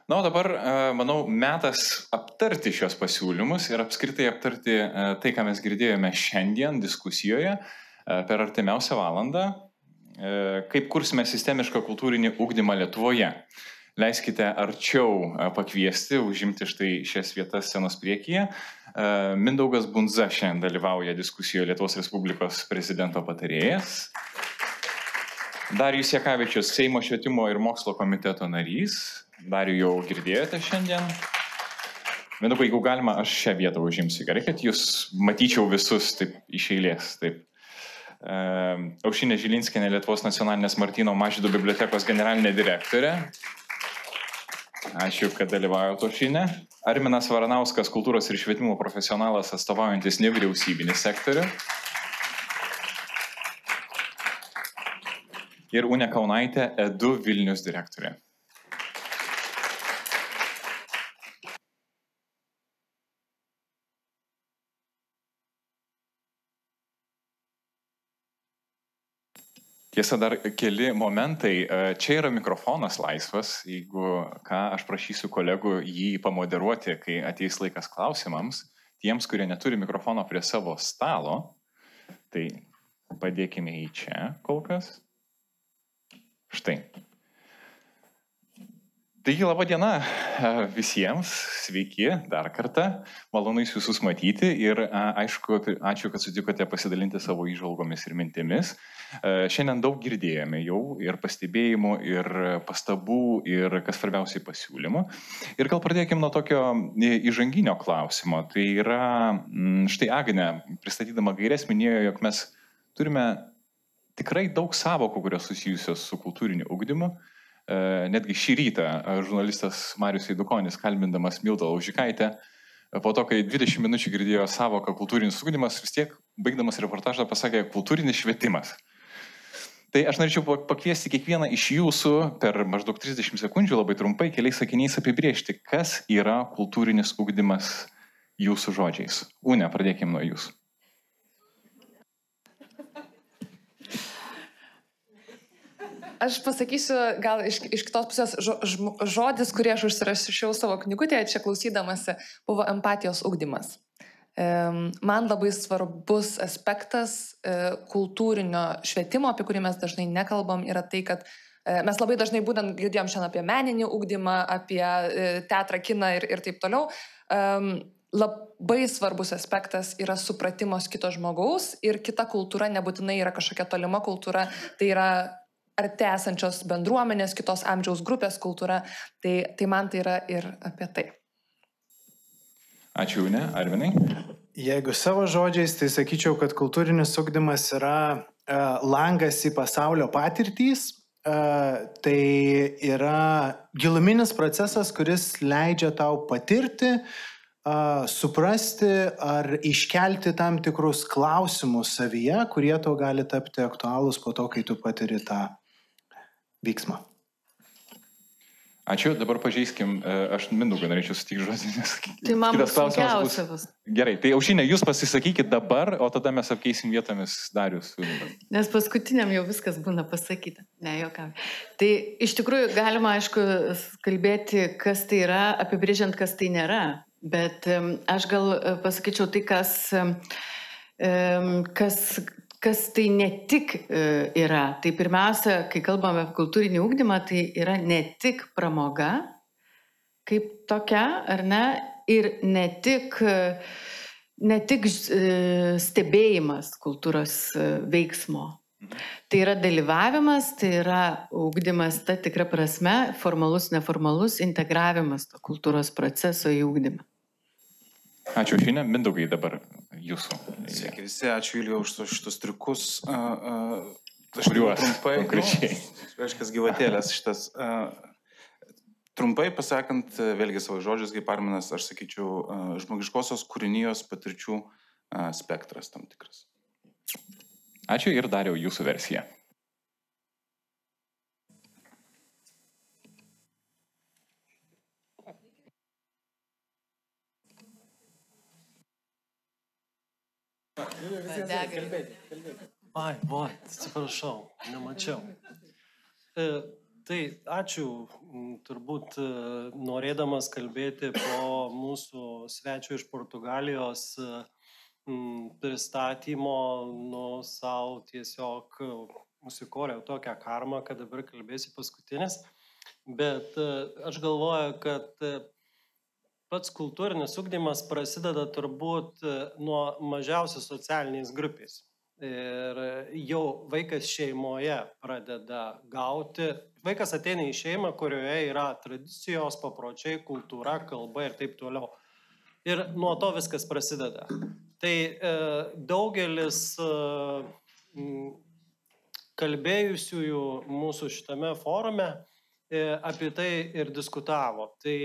Na, o dabar, manau, metas aptarti šios pasiūlymus ir apskritai aptarti tai, ką mes girdėjome šiandien diskusijoje per artimiausią valandą, kaip kursime sistemišką kultūrinį ugdymą Lietuvoje. Leiskite arčiau pakviesti, užimti štai šias vietas scenos priekyje. Mindaugas Bundza šiandien dalyvauja diskusijoje, Lietuvos Respublikos prezidento patarėjas. Darijus Jakavičius, Seimo švietimo ir mokslo komiteto narys. Darijų jau girdėjote šiandien. Mindaugai, jeigu galima, aš šią vietą užimsiu. Gerai, kad jūs matyčiau visus taip iš eilės. Taip. Aušrinė Žilinskienė, Lietuvos nacionalinės Martyno Mažvydo bibliotekos generalinė direktorė. Ačiū, kad dalyvaujate, Aušrinė. Arminas Varanauskas, kultūros ir švietimo profesionalas, atstovaujantis nevyriausybinį sektorių. Ir Unė Kaunaitė, EDU Vilnius direktorė. Tiesa, dar keli momentai. Čia yra mikrofonas laisvas. Jeigu ką, aš prašysiu kolegų jį pamoderuoti, kai ateis laikas klausimams. Tiems, kurie neturi mikrofono prie savo stalo, tai padėkime jį čia kol kas. Štai. Taigi, laba diena visiems, sveiki dar kartą, malonu jūs visus matyti ir aišku, ačiū, kad sutikote pasidalinti savo įžvalgomis ir mintimis. Šiandien daug girdėjome jau ir pastebėjimų, ir pastabų, ir kas svarbiausiai pasiūlymų. Ir gal pradėkime nuo tokio įžanginio klausimo. Tai yra, štai Agnė, pristatydama gaires, minėjo, jog mes turime tikrai daug sąvokų, kurios susijusios su kultūriniu ugdymu. Netgi šį rytą žurnalistas Marius Eidukonis, kalbindamas Mildą Laužikaitę, po to, kai 20 minučių girdėjo sąvoką kultūrinis ugdymas, vis tiek, baigdamas reportažą, pasakė kultūrinis švietimas. Tai aš norėčiau pakviesti kiekvieną iš jūsų per maždaug 30 sekundžių labai trumpai keliais sakiniais apibrėžti, kas yra kultūrinis ugdymas jūsų žodžiais. Une, pradėkime nuo jūsų. Aš pasakysiu, gal iš kitos pusės žodis, kurį aš užsirašiau savo knygutėje, čia klausydamasi, buvo empatijos ugdymas. Man labai svarbus aspektas kultūrinio švietimo, apie kurį mes dažnai nekalbam, yra tai, kad mes labai dažnai būtent girdėjom šiandien apie meninį ugdymą, apie teatrą, kiną ir taip toliau. Labai svarbus aspektas yra supratimas kito žmogaus ir kita kultūra nebūtinai yra kažkokia tolima kultūra, tai yra arti esančios bendruomenės, kitos amžiaus grupės kultūra, tai man tai yra ir apie tai. Ačiū, Une. Arvinai? Jeigu savo žodžiais, tai sakyčiau, kad kultūrinis ugdymas yra langas į pasaulio patirtys, tai yra giluminis procesas, kuris leidžia tau patirti, suprasti ar iškelti tam tikrus klausimus savyje, kurie tau gali tapti aktualūs po to, kai tu patiri tą vyksmą. Ačiū, dabar pažeiskim, aš Mindaugą norėčiau sutikti žodį, nes tai man kitas klausimas bus. Gerai, tai Aušrinė, jūs pasisakykit dabar, o tada mes apkeisim vietomis Darius. Nes paskutiniam jau viskas būna pasakyta. Ne, jokam. Tai iš tikrųjų galima, aišku, kalbėti, kas tai yra, apibrėžiant, kas tai nėra. Bet aš gal pasakyčiau tai, kas tai ne tik yra. Tai pirmiausia, kai kalbame apie kultūrinį ugdymą, tai yra ne tik pramoga, kaip tokia, ar ne, ir ne tik stebėjimas kultūros veiksmo. Tai yra dalyvavimas, tai yra ugdymas, ta tikra prasme, formalus, neformalus, integravimas to kultūros proceso į ugdymą. Ačiū, Aušrinė. Mindaugai, dabar jūsų. Sveiki visi, ačiū Ilija už šitus triukus. Kuriuos konkrečiai. Reiškias gyvatėlės šitas. Trumpai pasakant, vėlgi savo žodžius, kaip Arminas, aš sakyčiau, žmogiškosios kūrinijos patirčių spektras tam tikras. Ačiū ir Dariau jūsų versiją. Ai, atsiprašau, nemačiau. Tai ačiū, turbūt norėdamas kalbėti po mūsų svečio iš Portugalijos pristatymo, savo tiesiog užsikoriau tokią karmą, kad dabar kalbėsiu paskutinis, bet aš galvoju, kad pats kultūrinis ugdymas prasideda turbūt nuo mažiausios socialinės grupės. Ir jau vaikas šeimoje pradeda gauti, vaikas ateina į šeimą, kurioje yra tradicijos, papročiai, kultūra, kalba ir taip toliau. Ir nuo to viskas prasideda. Tai daugelis kalbėjusiųjų mūsų šitame forume apie tai ir diskutavo. Tai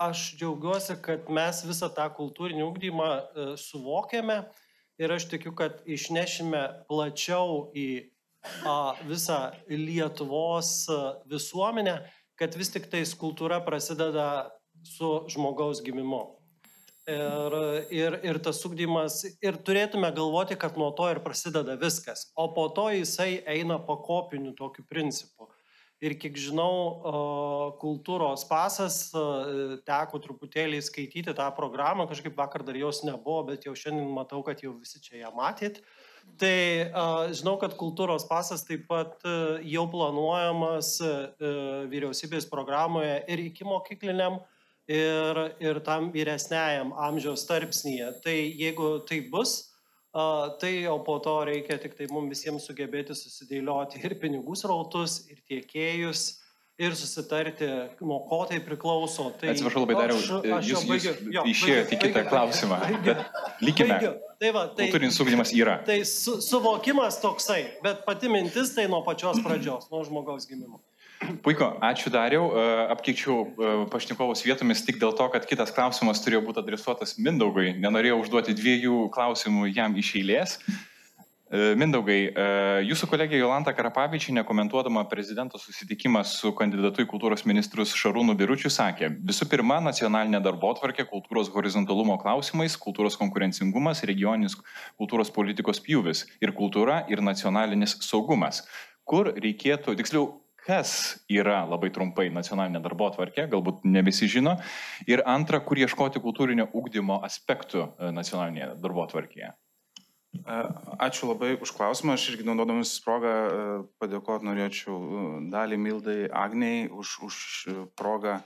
aš džiaugiuosi, kad mes visą tą kultūrinį ugdymą suvokėme. Ir aš tikiu, kad išnešime plačiau į visą Lietuvos visuomenę, kad vis tik tais kultūra prasideda su žmogaus gimimu. Ir tas ugdymas, ir turėtume galvoti, kad nuo to ir prasideda viskas, o po to jisai eina pakopiniu tokiu principu. Ir kiek žinau, kultūros pasas, teko truputėlį skaityti tą programą, kažkaip vakar dar jos nebuvo, bet jau šiandien matau, kad jau visi čia ją matyt. Tai žinau, kad kultūros pasas taip pat jau planuojamas vyriausybės programoje ir iki mokykliniam, ir tam vyresniajam amžiaus tarpsnyje. Tai jeigu tai bus, tai jau po to reikia tik tai mums visiems sugebėti susidėlioti ir pinigų srautus, ir tiekėjus, ir susitarti, nuo ko tai priklauso. Tai atsiprašau labai, Dariau, jūs išėjote į kitą klausimą, bet likime. Kultūrinis ugdymas yra. Tai suvokimas toksai, bet pati mintis tai nuo pačios pradžios, nuo žmogaus gimimo. Puiku, ačiū Dariau. Apkeičiau pašnekovus vietomis tik dėl to, kad kitas klausimas turėjo būti adresuotas Mindaugui. Nenorėjau užduoti 2 klausimų jam iš eilės. Mindaugai, jūsų kolegė Jolanta Karapavičienė, komentuodama prezidento susitikimą su kandidatu į kultūros ministrus Šarūnu Biručiu, sakė: visų pirma, nacionalinė darbotvarkė kultūros horizontalumo klausimais, kultūros konkurencingumas, regioninis kultūros politikos pjūvis ir kultūra ir nacionalinis saugumas. Kur reikėtų, tiksliau, kas yra labai trumpai nacionalinė darbotvarkė, galbūt ne visi žino, ir antra, kur ieškoti kultūrinio ugdymo aspektų nacionalinėje darbotvarkėje. Ačiū labai už klausimą. Aš irgi naudodamas progą padėkoti norėčiau Daliai, Mildai, Agnei už progą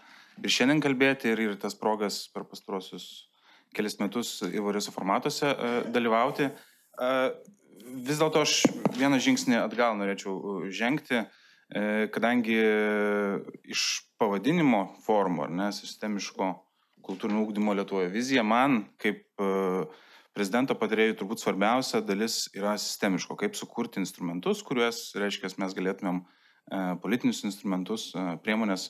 ir šiandien kalbėti, ir tas progas per pastarosius kelis metus įvairiuose formatuose dalyvauti. Vis dėlto aš vieną žingsnį atgal norėčiau žengti, kadangi iš pavadinimo formų, sistemiško kultūrinio ugdymo Lietuvoje vizija, man kaip prezidento patarėjų turbūt svarbiausia dalis yra sistemiško, kaip sukurti instrumentus, kuriuos, reiškia, mes galėtumėm politinius instrumentus, priemonės,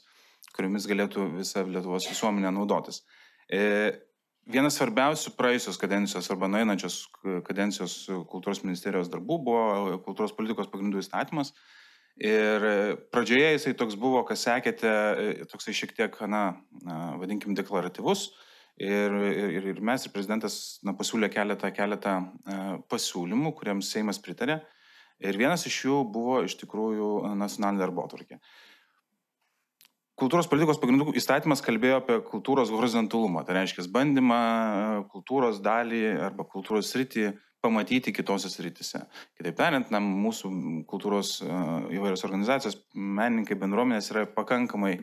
kuriomis galėtų visa Lietuvos visuomenė naudotis. Vienas svarbiausių praėjusios kadencijos arba nueinančios kadencijos kultūros ministerijos darbų buvo kultūros politikos pagrindų įstatymas. Ir pradžioje jisai toks buvo, kas sekėte, toksai šiek tiek, vadinkim, deklaratyvus. Ir mes, ir prezidentas pasiūlė keletą pasiūlymų, kuriems Seimas pritarė. Ir vienas iš jų buvo iš tikrųjų nacionalinė darbotvarkė. Kultūros politikos pagrindų įstatymas kalbėjo apie kultūros horizontalumą. Tai reiškia bandymą kultūros dalį arba kultūros sritį pamatyti kitose srityse. Kitaip tariant, mūsų kultūros įvairios organizacijos, menininkai, bendruomenės yra pakankamai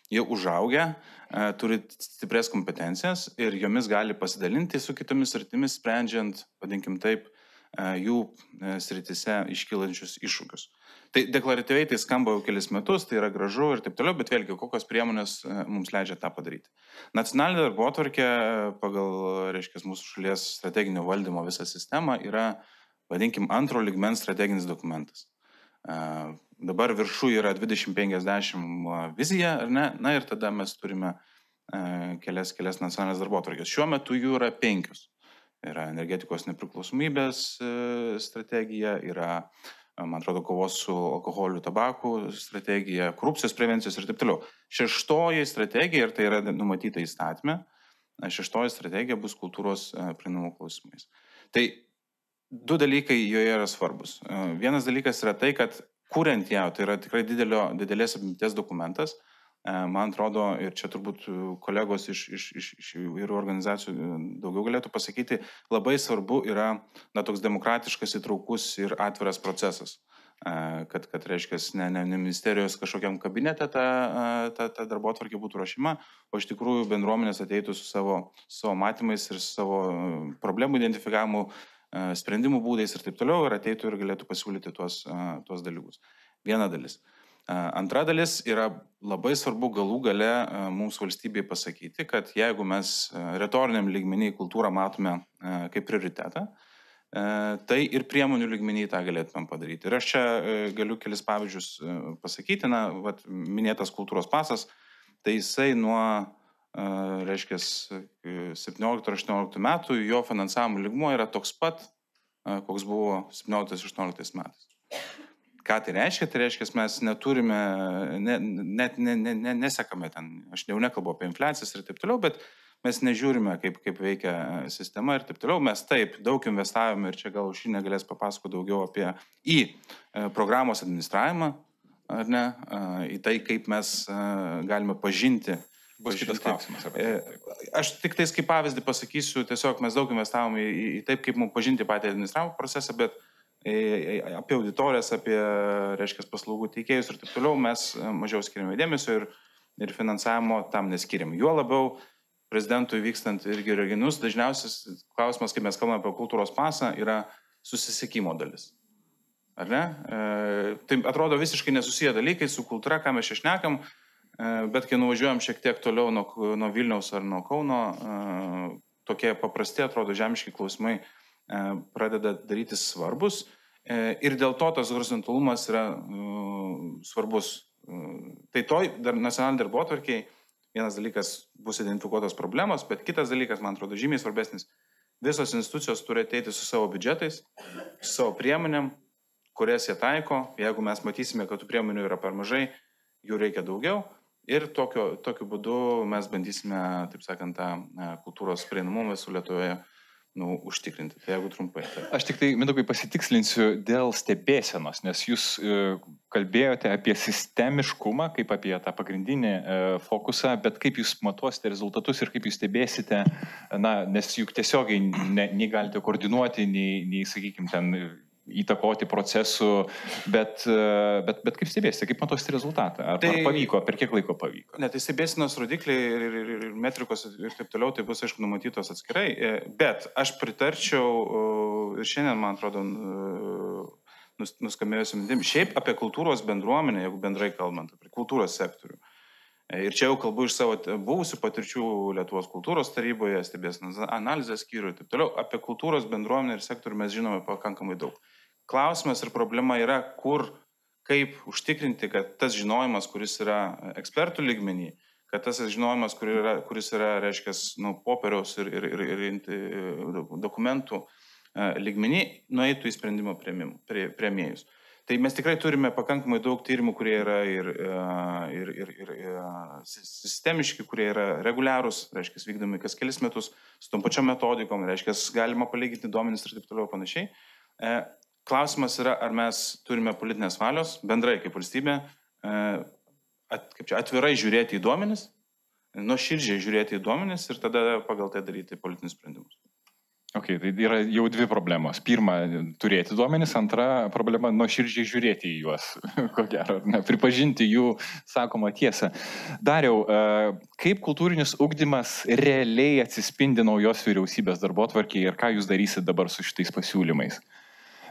jau užaugę, turi stiprias kompetencijas ir jomis gali pasidalinti su kitomis sritimis, sprendžiant, vadinkim taip, jų srityse iškylančius iššūkius. Tai deklaratyviai tai skamba jau kelis metus, tai yra gražu ir taip toliau, bet vėlgi, kokios priemonės mums leidžia tą padaryti. Nacionalinė darbotvarkė pagal, reiškia, mūsų šalies strateginio valdymo visą sistemą yra, vadinkim, antro lygmens strateginis dokumentas. Dabar viršų yra 2050 vizija, ar ne? Ir tada mes turime kelias nacionalinės darbotvarkės. Šiuo metu jų yra 5. Yra energetikos nepriklausomybės strategija, yra, man atrodo, kovos su alkoholiu, tabaku strategija, korupcijos prevencijos ir taip toliau. 6 strategija, ir tai yra numatyta įstatyme, 6 strategija bus kultūros prieinamumo klausimais. Tai 2 dalykai joje yra svarbus. Vienas dalykas yra tai, kad kuriant ją, tai yra tikrai didelės apimties dokumentas. Man atrodo, ir čia turbūt kolegos iš įvairių organizacijų daugiau galėtų pasakyti, labai svarbu yra toks demokratiškas, įtraukus ir atviras procesas. Kad reiškia, ne ministerijos kažkokiam kabinete ta darbotvarkė būtų ruošima, o iš tikrųjų bendruomenės ateitų su savo matymais ir su savo problemų identifikavimu, sprendimų būdais ir taip toliau, ir ateitų ir galėtų pasiūlyti tuos dalykus. Viena dalis. Antra dalis yra labai svarbu galų gale mums valstybėje pasakyti, kad jeigu mes retoriniam lygmenį kultūrą matome kaip prioritetą, tai ir priemonių lygmenį tą galėtumėm padaryti. Ir aš čia galiu kelis pavyzdžius pasakyti, minėtas kultūros pasas, tai jisai nuo, reiškia, 17-18 metų jo finansavimo lygmuo yra toks pat, koks buvo 17-18 metais. Ką tai reiškia? Tai reiškia, mes neturime, net nesekame ten, aš jau nekalbu apie infliacijas ir taip toliau, bet mes nežiūrime, kaip veikia sistema ir taip toliau. Mes taip daug investavome ir čia gal Aušrinė galės papasakoti daugiau apie į programos administravimą, ar ne, į tai, kaip mes galime pažinti. Bus kitas klausimas apie tai. Aš tik tais kaip pavyzdį pasakysiu, tiesiog mes daug investavome į taip, kaip mums pažinti patį administravimo procesą, bet apie auditorijas, apie, reiškia, paslaugų teikėjus ir taip toliau mes mažiau skiriame dėmesio ir finansavimo tam neskiriam. Juo labiau prezidentui vykstant irgi regionus, dažniausias klausimas, kai mes kalbame apie kultūros pasą, yra susisiekimo dalis. Ar ne? Tai atrodo visiškai nesusiję dalykai su kultūra, ką mes čia šnekam, bet kai nuvažiuojam šiek tiek toliau nuo Vilniaus ar nuo Kauno, tokie paprasti, atrodo, žemiški klausimai pradeda darytis svarbus ir dėl to tas horizontalumas yra svarbus. Tai toj nacionaliniai darbotvarkiai vienas dalykas bus identifikuotos problemos, bet kitas dalykas, man atrodo, žymiai svarbesnis. Visos institucijos turi ateiti su savo biudžetais, su savo priemonėm, kurias jie taiko. Jeigu mes matysime, kad tų priemonių yra per mažai, jų reikia daugiau. Ir tokiu būdu mes bandysime, taip sakant, tą kultūros prieinamumą visų Lietuvoje užtikrinti. Tai jeigu trumpai. Aš tik tai, Mindaugai, pasitikslinsiu dėl stebėsenos, nes jūs kalbėjote apie sistemiškumą, kaip apie tą pagrindinį fokusą, bet kaip jūs matuosite rezultatus ir kaip jūs stebėsite, nes juk tiesiogiai nei galite koordinuoti, nei sakykime, ten įtakoti procesų, bet kaip stebėsite, kaip matuosite rezultatą? Ar pavyko, per kiek laiko pavyko? Ne, tai stebėsenos rodikliai ir metrikos ir taip toliau, tai bus, aišku, numatytos atskirai, bet aš pritarčiau ir šiandien, man atrodo, nuskambėjusiu mintim, šiaip apie kultūros bendruomenę, jeigu bendrai kalbant, apie kultūros sektorių. Ir čia jau kalbu iš savo buvusių patirčių Lietuvos kultūros taryboje, stebėsenos analizės skyrių ir taip toliau, apie kultūros bendruomenę ir sektorių mes žinome pakankamai daug. Klausimas ir problema yra, kaip užtikrinti, kad tas žinojimas, kuris yra ekspertų lygmenį, kad tas žinojimas, kuris yra, reiškia, popieriaus ir dokumentų lygmenį, nueitų į sprendimo priėmėjus. Tai mes tikrai turime pakankamai daug tyrimų, kurie yra ir sistemiški, kurie yra reguliarūs, reiškia, vykdomi kas kelis metus, su tom pačiom metodikom, reiškia, galima palyginti duomenis ir taip toliau panašiai. Klausimas yra, ar mes turime politinės valios, bendrai kaip valstybė, atvirai žiūrėti į duomenis, nuoširdžiai žiūrėti į duomenis ir tada pagal tai daryti politinius sprendimus. Ok, tai yra jau dvi problemos. Pirma, turėti duomenis, antra problema, nuoširdžiai žiūrėti į juos, ko gero, pripažinti jų sakomą tiesą. Dariau, kaip kultūrinis ugdymas realiai atsispindi naujos vyriausybės darbotvarkėje ir ką jūs darysit dabar su šitais pasiūlymais?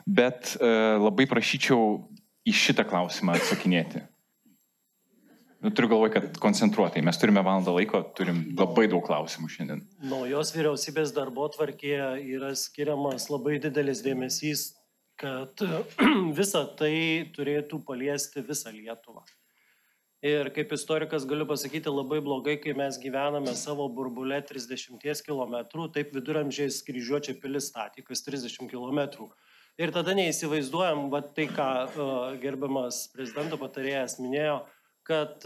Bet labai prašyčiau į šitą klausimą atsakinėti. Turiu galvoje, kad koncentruotai. Mes turime valandą laiko, turim labai daug klausimų šiandien. Naujos vyriausybės darbotvarkėje yra skiriamas labai didelis dėmesys, kad visa tai turėtų paliesti visą Lietuvą. Ir kaip istorikas galiu pasakyti, labai blogai, kai mes gyvename savo burbule 30 km, taip viduramžiais Kryžiuočio pilis statė, kas 30 km. Ir tada neįsivaizduojam, tai ką gerbiamas prezidento patarėjas minėjo, kad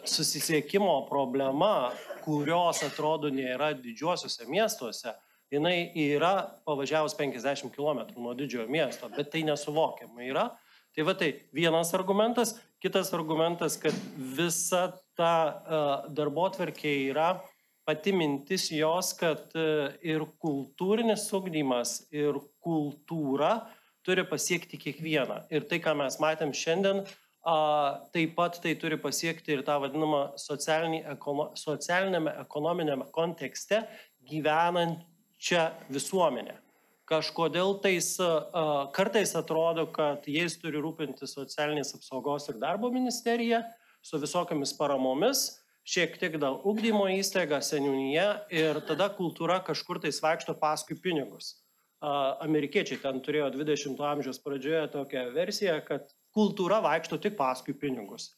susisiekimo problema, kurios atrodo nėra didžiuosiuose miestuose, jinai yra pavažiavus 50 km nuo didžiojo miesto, bet tai nesuvokiama yra. Tai va tai vienas argumentas, kitas argumentas, kad visa ta darbotvarkė yra pati mintis jos, kad ir kultūrinis ugdymas, ir kultūra turi pasiekti kiekvieną. Ir tai, ką mes matėm šiandien, taip pat tai turi pasiekti ir tą vadinamą socialinėme ekonominėme kontekste gyvenančią visuomenę. Kažkodėl kartais atrodo, kad jais turi rūpinti socialinės apsaugos ir darbo ministerija su visokiamis paramomis, šiek tiek dėl ugdymo įstaiga, seniūnyje ir tada kultūra kažkur tai vaikšto paskui pinigus. Amerikiečiai ten turėjo 20 amžiaus pradžioje tokią versiją, kad kultūra vaikšto tik paskui pinigus.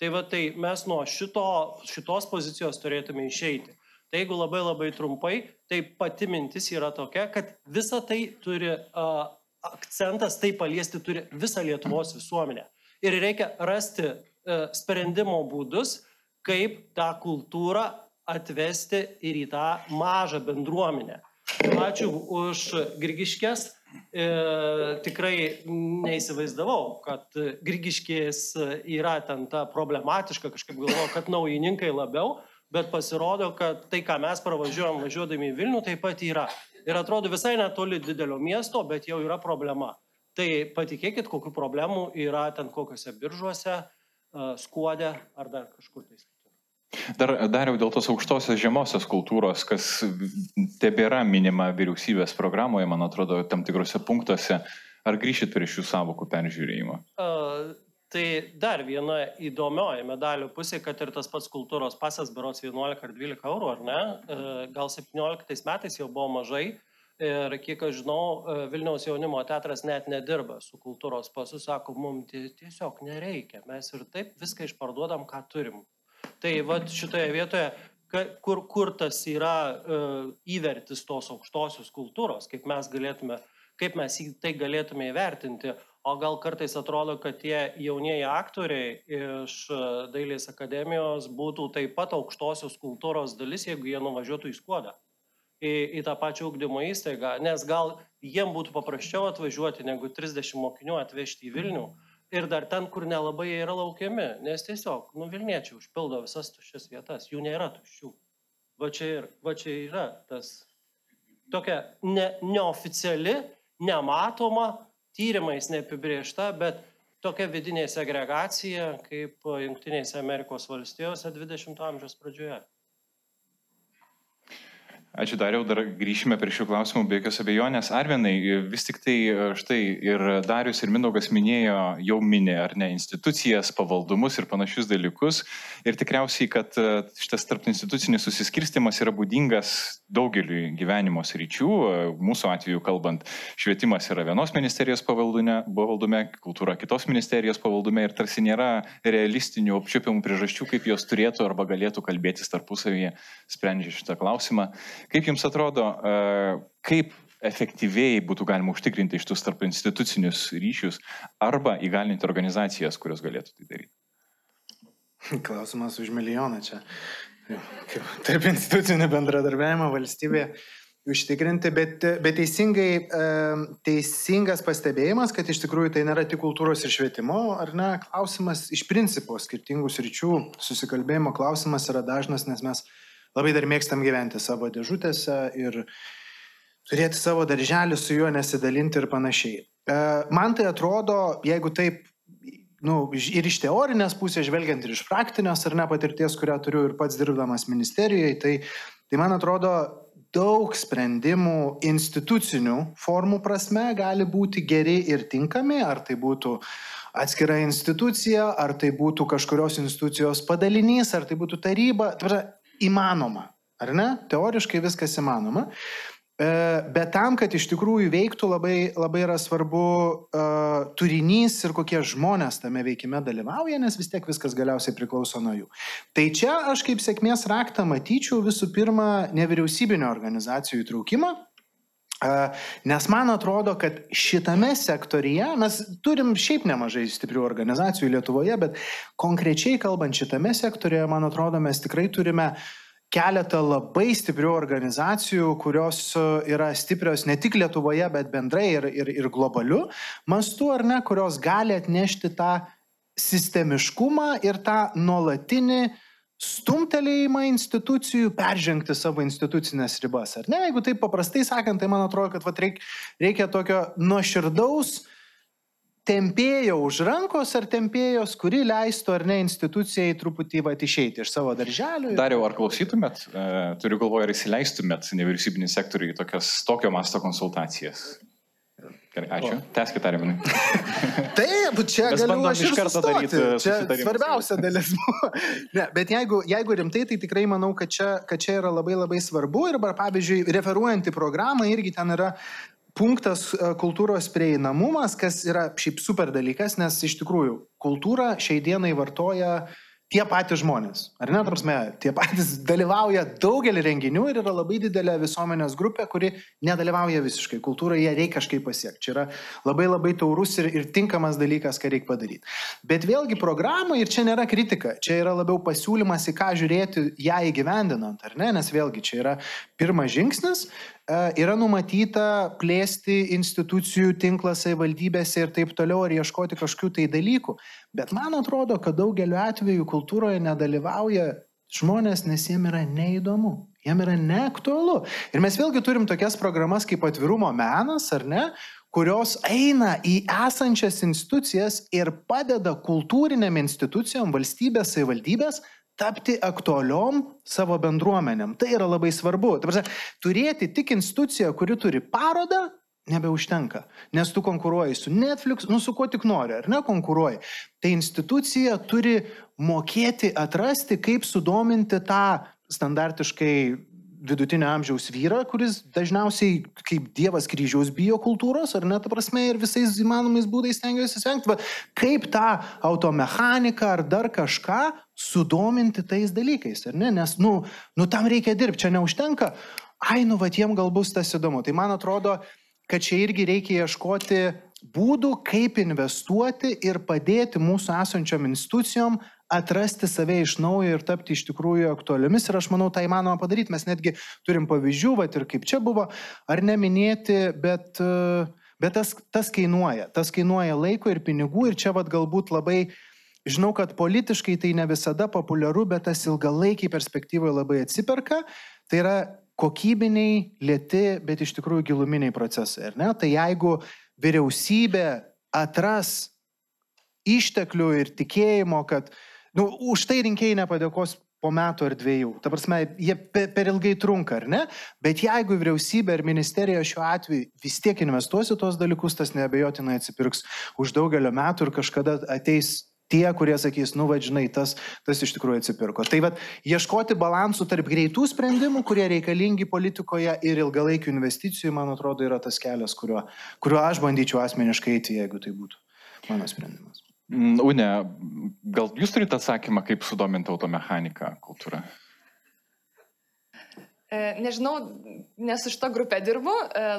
Tai va tai mes nuo šitos pozicijos turėtume išeiti. Tai jeigu labai labai trumpai, tai pati mintis yra tokia, kad visa tai turi akcentas, tai paliesti turi visą Lietuvos visuomenę. Ir reikia rasti sprendimo būdus, kaip tą kultūrą atvesti ir į tą mažą bendruomenę. Ačiū už Grigiškės. Tikrai neįsivaizdavau, kad Grigiškės yra ten ta problematiška, kažkaip galvoju, kad naujininkai labiau, bet pasirodo, kad tai, ką mes pravažiuojam važiuodami į Vilnių, taip pat yra. Ir atrodo visai netoli didelio miesto, bet jau yra problema. Tai patikėkit, kokių problemų yra ten kokiuose Biržuose, Skuode ar dar kažkur tai. Dariau, dėl tos aukštosios žemosios kultūros, kas tebėra minima vyriausybės programoje, man atrodo, tam tikrose punktuose, ar grįšit prie šių savokų peržiūrėjimo? Tai dar viena įdomioji medalio pusė, kad ir tas pats kultūros pasas berods 11 ar 12 eurų, ar ne? Gal 17 metais jau buvo mažai. Ir kiek aš žinau, Vilniaus jaunimo teatras net nedirba su kultūros pasu, sako, mums tiesiog nereikia, mes ir taip viską išparduodam, ką turim. Tai va šitoje vietoje, kur tas yra įvertis tos aukštosios kultūros, kaip mes tai galėtume įvertinti, o gal kartais atrodo, kad tie jaunieji aktoriai iš Dailės akademijos būtų taip pat aukštosios kultūros dalis, jeigu jie nuvažiuotų į Skuodą. Į tą pačią ugdymo įstaigą, nes gal jiem būtų paprasčiau atvažiuoti, negu 30 mokinių atvežti į Vilnių ir dar ten, kur nelabai jie yra laukiami, nes tiesiog, Vilniečiai užpildo visas tuščias vietas, jų nėra tuščių. Va čia yra tas tokia neoficiali, nematoma, tyrimais neapibrėžta, bet tokia vidinė segregacija, kaip Jungtinėse Amerikos valstijose 20 amžiaus pradžioje. Ačiū Dariau, dar grįšime prie šių klausimų be jokios abejonės. Arvinai, vis tik tai štai ir Darius ir Mindaugas jau minė, ar ne, institucijas, pavaldumus ir panašius dalykus. Ir tikriausiai, kad šitas tarpinstitucinis susiskirstimas yra būdingas daugeliui gyvenimo sričių. Mūsų atveju kalbant, švietimas yra vienos ministerijos pavaldume, kultūra kitos ministerijos pavaldume ir tarsi nėra realistinių apčiuopiamų priežasčių, kaip jos turėtų arba galėtų kalbėtis tarpusavyje, sprendžia šitą klausimą. Kaip jums atrodo, kaip efektyviai būtų galima užtikrinti šitus tarp institucinius ryšius arba įgalinti organizacijas, kurios galėtų tai daryti? Klausimas už milijoną čia. Tarp institucinį bendradarbiavimą valstybėje užtikrinti, bet teisingas pastebėjimas, kad iš tikrųjų tai nėra tik kultūros ir švietimo, ar ne? Klausimas iš principo skirtingų sričių susikalbėjimo klausimas yra dažnas, nes mes labai dar mėgstam gyventi savo dėžutėse ir turėti savo darželį su juo nesidalinti ir panašiai. Man tai atrodo, jeigu taip, ir iš teorinės pusės žvelgiant ir iš praktinės ar ne patirties, kurią turiu ir pats dirbdamas ministerijoje, tai man atrodo, daug sprendimų institucinių formų prasme gali būti geri ir tinkami, ar tai būtų atskira institucija, ar tai būtų kažkurios institucijos padalinys, ar tai būtų taryba. Įmanoma, ar ne? Teoriškai viskas įmanoma. Bet tam, kad iš tikrųjų veiktų, labai yra svarbu turinys ir kokie žmonės tame veikime dalyvauja, nes vis tiek viskas galiausiai priklauso nuo jų. Tai čia aš kaip sėkmės raktą matyčiau visų pirma nevyriausybinio organizacijų įtraukimą, nes man atrodo, kad šitame sektorije, mes turim šiaip nemažai stiprių organizacijų Lietuvoje, bet konkrečiai kalbant šitame sektorije, man atrodo, mes tikrai turime keletą labai stiprių organizacijų, kurios yra stiprios ne tik Lietuvoje, bet bendrai ir globaliu mastu, ar ne, kurios gali atnešti tą sistemiškumą ir tą nuolatinį stumtelėjimą institucijų, peržengti savo institucinės ribas. Ar ne? Jeigu taip paprastai sakant, tai man atrodo, kad reikia tokio nuoširdaus tempėjo už rankos ar tempėjos, kuri leistų ar ne institucijai truputį išeiti iš savo darželių. Dariau, ar klausytumėt, turiu galvoje, ar įsileistumėt nevyriausybinį sektorių į tokio masto konsultacijas? Gerai, ačiū. Tęskite, Arminai. Taip, čia Mes galiu bandom aš iš ir karto sustoti. daryti Čia susitarimus. svarbiausia dalis buvo. Ne, bet jeigu rimtai, tai tikrai manau, kad čia yra labai labai svarbu. Ir pavyzdžiui, referuojant į programą, irgi ten yra punktas kultūros prieinamumas, kas yra šiaip super dalykas, nes iš tikrųjų kultūrą šiai dienai vartoja tie patys žmonės. Ar ne, prasme, tie patys dalyvauja daugelį renginių ir yra labai didelė visuomenės grupė, kuri nedalyvauja visiškai. Kultūrą jie reikia kažkaip pasiekti. Čia yra labai labai taurus ir tinkamas dalykas, ką reikia padaryti. Bet vėlgi programą, ir čia nėra kritika, čia yra labiau pasiūlymas, į ką žiūrėti ją įgyvendinant, ar ne, nes vėlgi čia yra pirmas žingsnis. Yra numatyta plėsti institucijų tinklą savivaldybėse ir taip toliau, ar ieškoti kažkokių tai dalykų. Bet man atrodo, kad daugeliu atveju kultūroje nedalyvauja žmonės, nes jiem yra neįdomu, jiem yra neaktualu. Ir mes vėlgi turim tokias programas kaip atvirumo menas, ar ne, kurios eina į esančias institucijas ir padeda kultūrinėm institucijom, valstybės, savivaldybės, tapti aktualiom savo bendruomenėm. Tai yra labai svarbu. Turėti tik instituciją, kuri turi parodą, nebeužtenka. Nes tu konkuruoji su Netflix, su kuo tik nori, ar ne konkuruoji. Tai institucija turi mokėti atrasti, kaip sudominti tą standartiškai vidutinio amžiaus vyrą, kuris dažniausiai kaip dievas kryžiaus bijo kultūros, ar ne, ta prasme, ir visais įmanomais būdais stengiuosi svengti. Kaip tą automechaniką ar dar kažką sudominti tais dalykais, ar ne? Nes, tam reikia dirbti, čia neužtenka. Jiem gal bus tas įdomu. Tai man atrodo, kad čia irgi reikia ieškoti būdų, kaip investuoti ir padėti mūsų esančiom institucijom atrasti save iš naujo ir tapti iš tikrųjų aktualiomis. Ir aš manau, tai įmanoma padaryti. Mes netgi turim pavyzdžių, ir kaip čia buvo, ar neminėti, bet tas kainuoja. Tas kainuoja laiko ir pinigų. Ir čia galbūt labai, žinau, kad politiškai tai ne visada populiaru, bet tas ilgalaikiai perspektyvoje labai atsiperka. Tai yra kokybiniai, lėti, bet iš tikrųjų giluminiai procesai. Ar ne? Tai jeigu vyriausybė atras išteklių ir tikėjimo, kad už tai rinkėjai nepadėkos po metų ar 2. Ta prasme, jie per ilgai trunka, ar ne? Bet jeigu vyriausybė ir ministerija šiuo atveju vis tiek investuosi tos dalykus, tas neabejotinai atsipirks už daugelio metų ir kažkada ateis tie, kurie sakys, žinai, tas iš tikrųjų atsipirko. Tai ieškoti balansų tarp greitų sprendimų, kurie reikalingi politikoje, ir ilgalaikių investicijų, man atrodo, yra tas kelias, kuriuo aš bandyčiau asmeniškai eiti, jeigu tai būtų mano sprendimas. Une, gal jūs turite atsakymą, kaip sudominti automechaniką kultūrą? Nežinau, nes iš to grupę dirbu,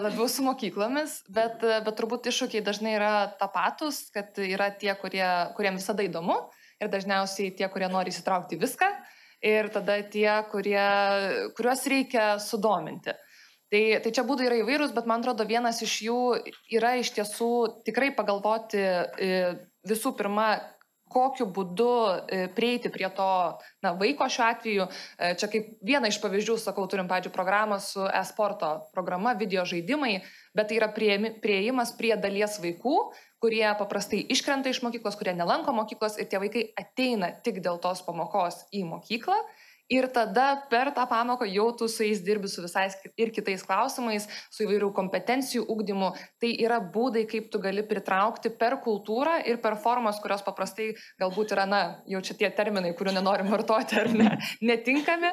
labiau su mokyklomis, bet turbūt iššūkiai dažnai yra tapatus, kad yra tie, kuriem visada įdomu, ir dažniausiai tie, kurie nori įsitraukti viską, ir tada tie, kuriuos reikia sudominti. Tai čia būdai yra įvairūs, bet man atrodo, vienas iš jų yra iš tiesų tikrai pagalvoti visų pirma, kokiu būdu prieiti prie to vaiko šiuo atveju. Čia kaip vieną iš pavyzdžių, sakau, turim, pavyzdžiui, programą su e-sporto programa, video žaidimai, bet tai yra prieimas prie dalies vaikų, kurie paprastai iškrenta iš mokyklos, kurie nelanko mokyklos, ir tie vaikai ateina tik dėl tos pamokos į mokyklą. Ir tada per tą pamoką jau tu su jais dirbi su visais ir kitais klausimais, su įvairių kompetencijų ugdymu. Tai yra būdai, kaip tu gali pritraukti per kultūrą ir per formas, kurios paprastai galbūt yra, jau čia tie terminai, kurių nenorim vartoti ar netinkami,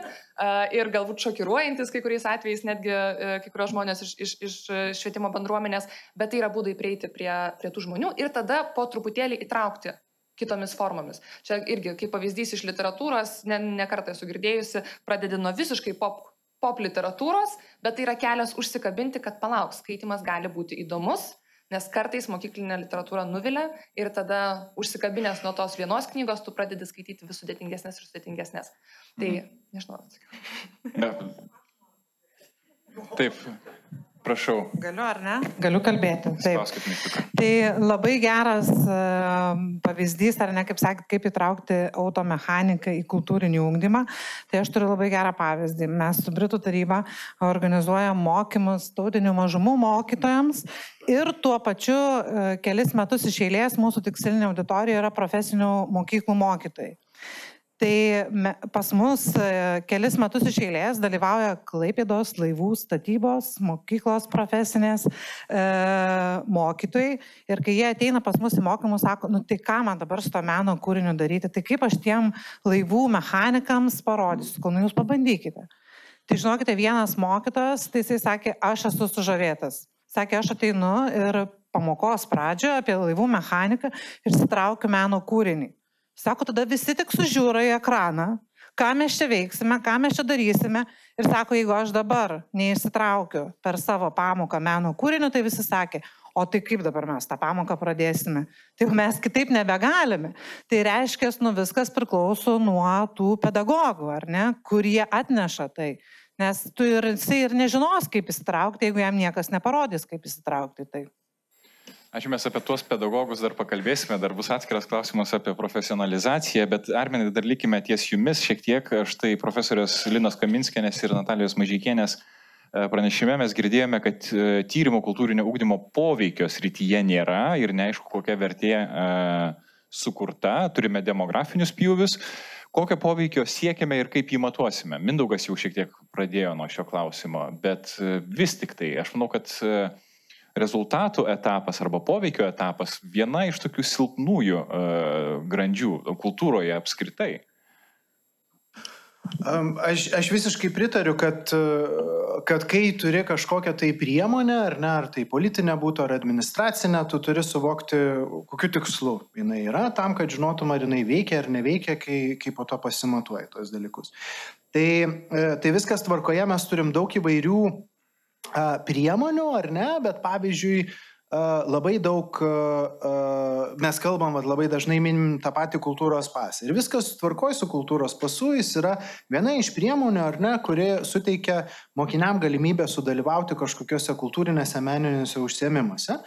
ir galbūt šokiruojantis kai kuriais atvejais netgi kai kurios žmonės iš švietimo bendruomenės, bet tai yra būdai prieiti prie tų žmonių ir tada po truputėlį įtraukti kitomis formomis. Čia irgi, kaip pavyzdys iš literatūros, ne kartą esu girdėjusi, pradedi nuo visiškai pop literatūros, bet tai yra kelias užsikabinti, kad palauk, skaitimas gali būti įdomus, nes kartais mokyklinė literatūra nuvilia ir tada užsikabinęs nuo tos vienos knygos, tu pradedi skaityti vis sudėtingesnės ir sudėtingesnės. Tai, nežinau, atsakiau. Ne. Taip, prašau. Galiu ar ne? Galiu kalbėti. Taip. Spauskit mygtuką. Tai labai geras pavyzdys, ar ne, kaip sakėt, kaip įtraukti automechaniką į kultūrinį ugdymą. Tai aš turiu labai gerą pavyzdį. Mes su Britų taryba organizuojam mokymus tautinių mažumų mokytojams ir tuo pačiu kelis metus iš eilės mūsų tikslinė auditorija yra profesinių mokyklų mokytojai. Tai pas mus kelis metus iš eilės dalyvauja Klaipėdos laivų statybos mokyklos profesinės mokytojai. Ir kai jie ateina pas mus į mokymus, sako, nu tai ką man dabar su to meno kūriniu daryti, tai kaip aš tiem laivų mechanikams parodysiu, kol jūs pabandykite. Tai žinokite, vienas mokytojas, tai jisai sakė, aš esu sužavėtas. Sakė, aš ateinu ir pamokos pradžioje apie laivų mechaniką ir sitraukiu meno kūrinį. Sako, tada visi tik sužiūra į ekraną, ką mes čia veiksime, ką mes čia darysime. Ir sako, jeigu aš dabar neišsitraukiu per savo pamoką meno kūrinių, tai visi sakė, o tai kaip dabar mes tą pamoką pradėsime? Tai mes kitaip nebegalime. Tai reiškia, viskas priklauso nuo tų pedagogų, ar ne, kurie atneša tai. Nes jisai ir nežinos, kaip įsitraukti, jeigu jam niekas neparodys, kaip įsitraukti tai. Ačiū, mes apie tuos pedagogus dar pakalbėsime, dar bus atskiras klausimas apie profesionalizaciją, bet Arminai, dar likime ties jumis šiek tiek. Štai profesorės Linos Kaminskienės ir Natalijos Mažeikienės pranešime mes girdėjome, kad tyrimo kultūrinio ugdymo poveikio srityje nėra ir neaišku, kokia vertė sukurta, turime demografinius pjūvius. Kokio poveikio siekiame ir kaip jį matuosime? Mindaugas jau šiek tiek pradėjo nuo šio klausimo, bet vis tik tai, aš manau, kad rezultatų etapas arba poveikio etapas viena iš tokių silpnųjų grandžių kultūroje apskritai. Aš visiškai pritariu, kad kai turi kažkokią tai priemonę, ar ne, ar tai politinė būtų, ar administracinė, tu turi suvokti, kokiu tikslu jinai yra, tam, kad žinotum, ar jinai veikia ar neveikia, kai po to pasimatuoji tos dalykus. Tai viskas tvarkoje, mes turim daug įvairių priemonių, ar ne, bet pavyzdžiui, labai daug, mes kalbam, labai dažnai minim tą patį kultūros pasą. Ir viskas tvarkoj su kultūros pasu, jis yra viena iš priemonių, ar ne, kuri suteikia mokiniam galimybę sudalyvauti kažkokiuose kultūrinėse meniniuose užsiėmimuose.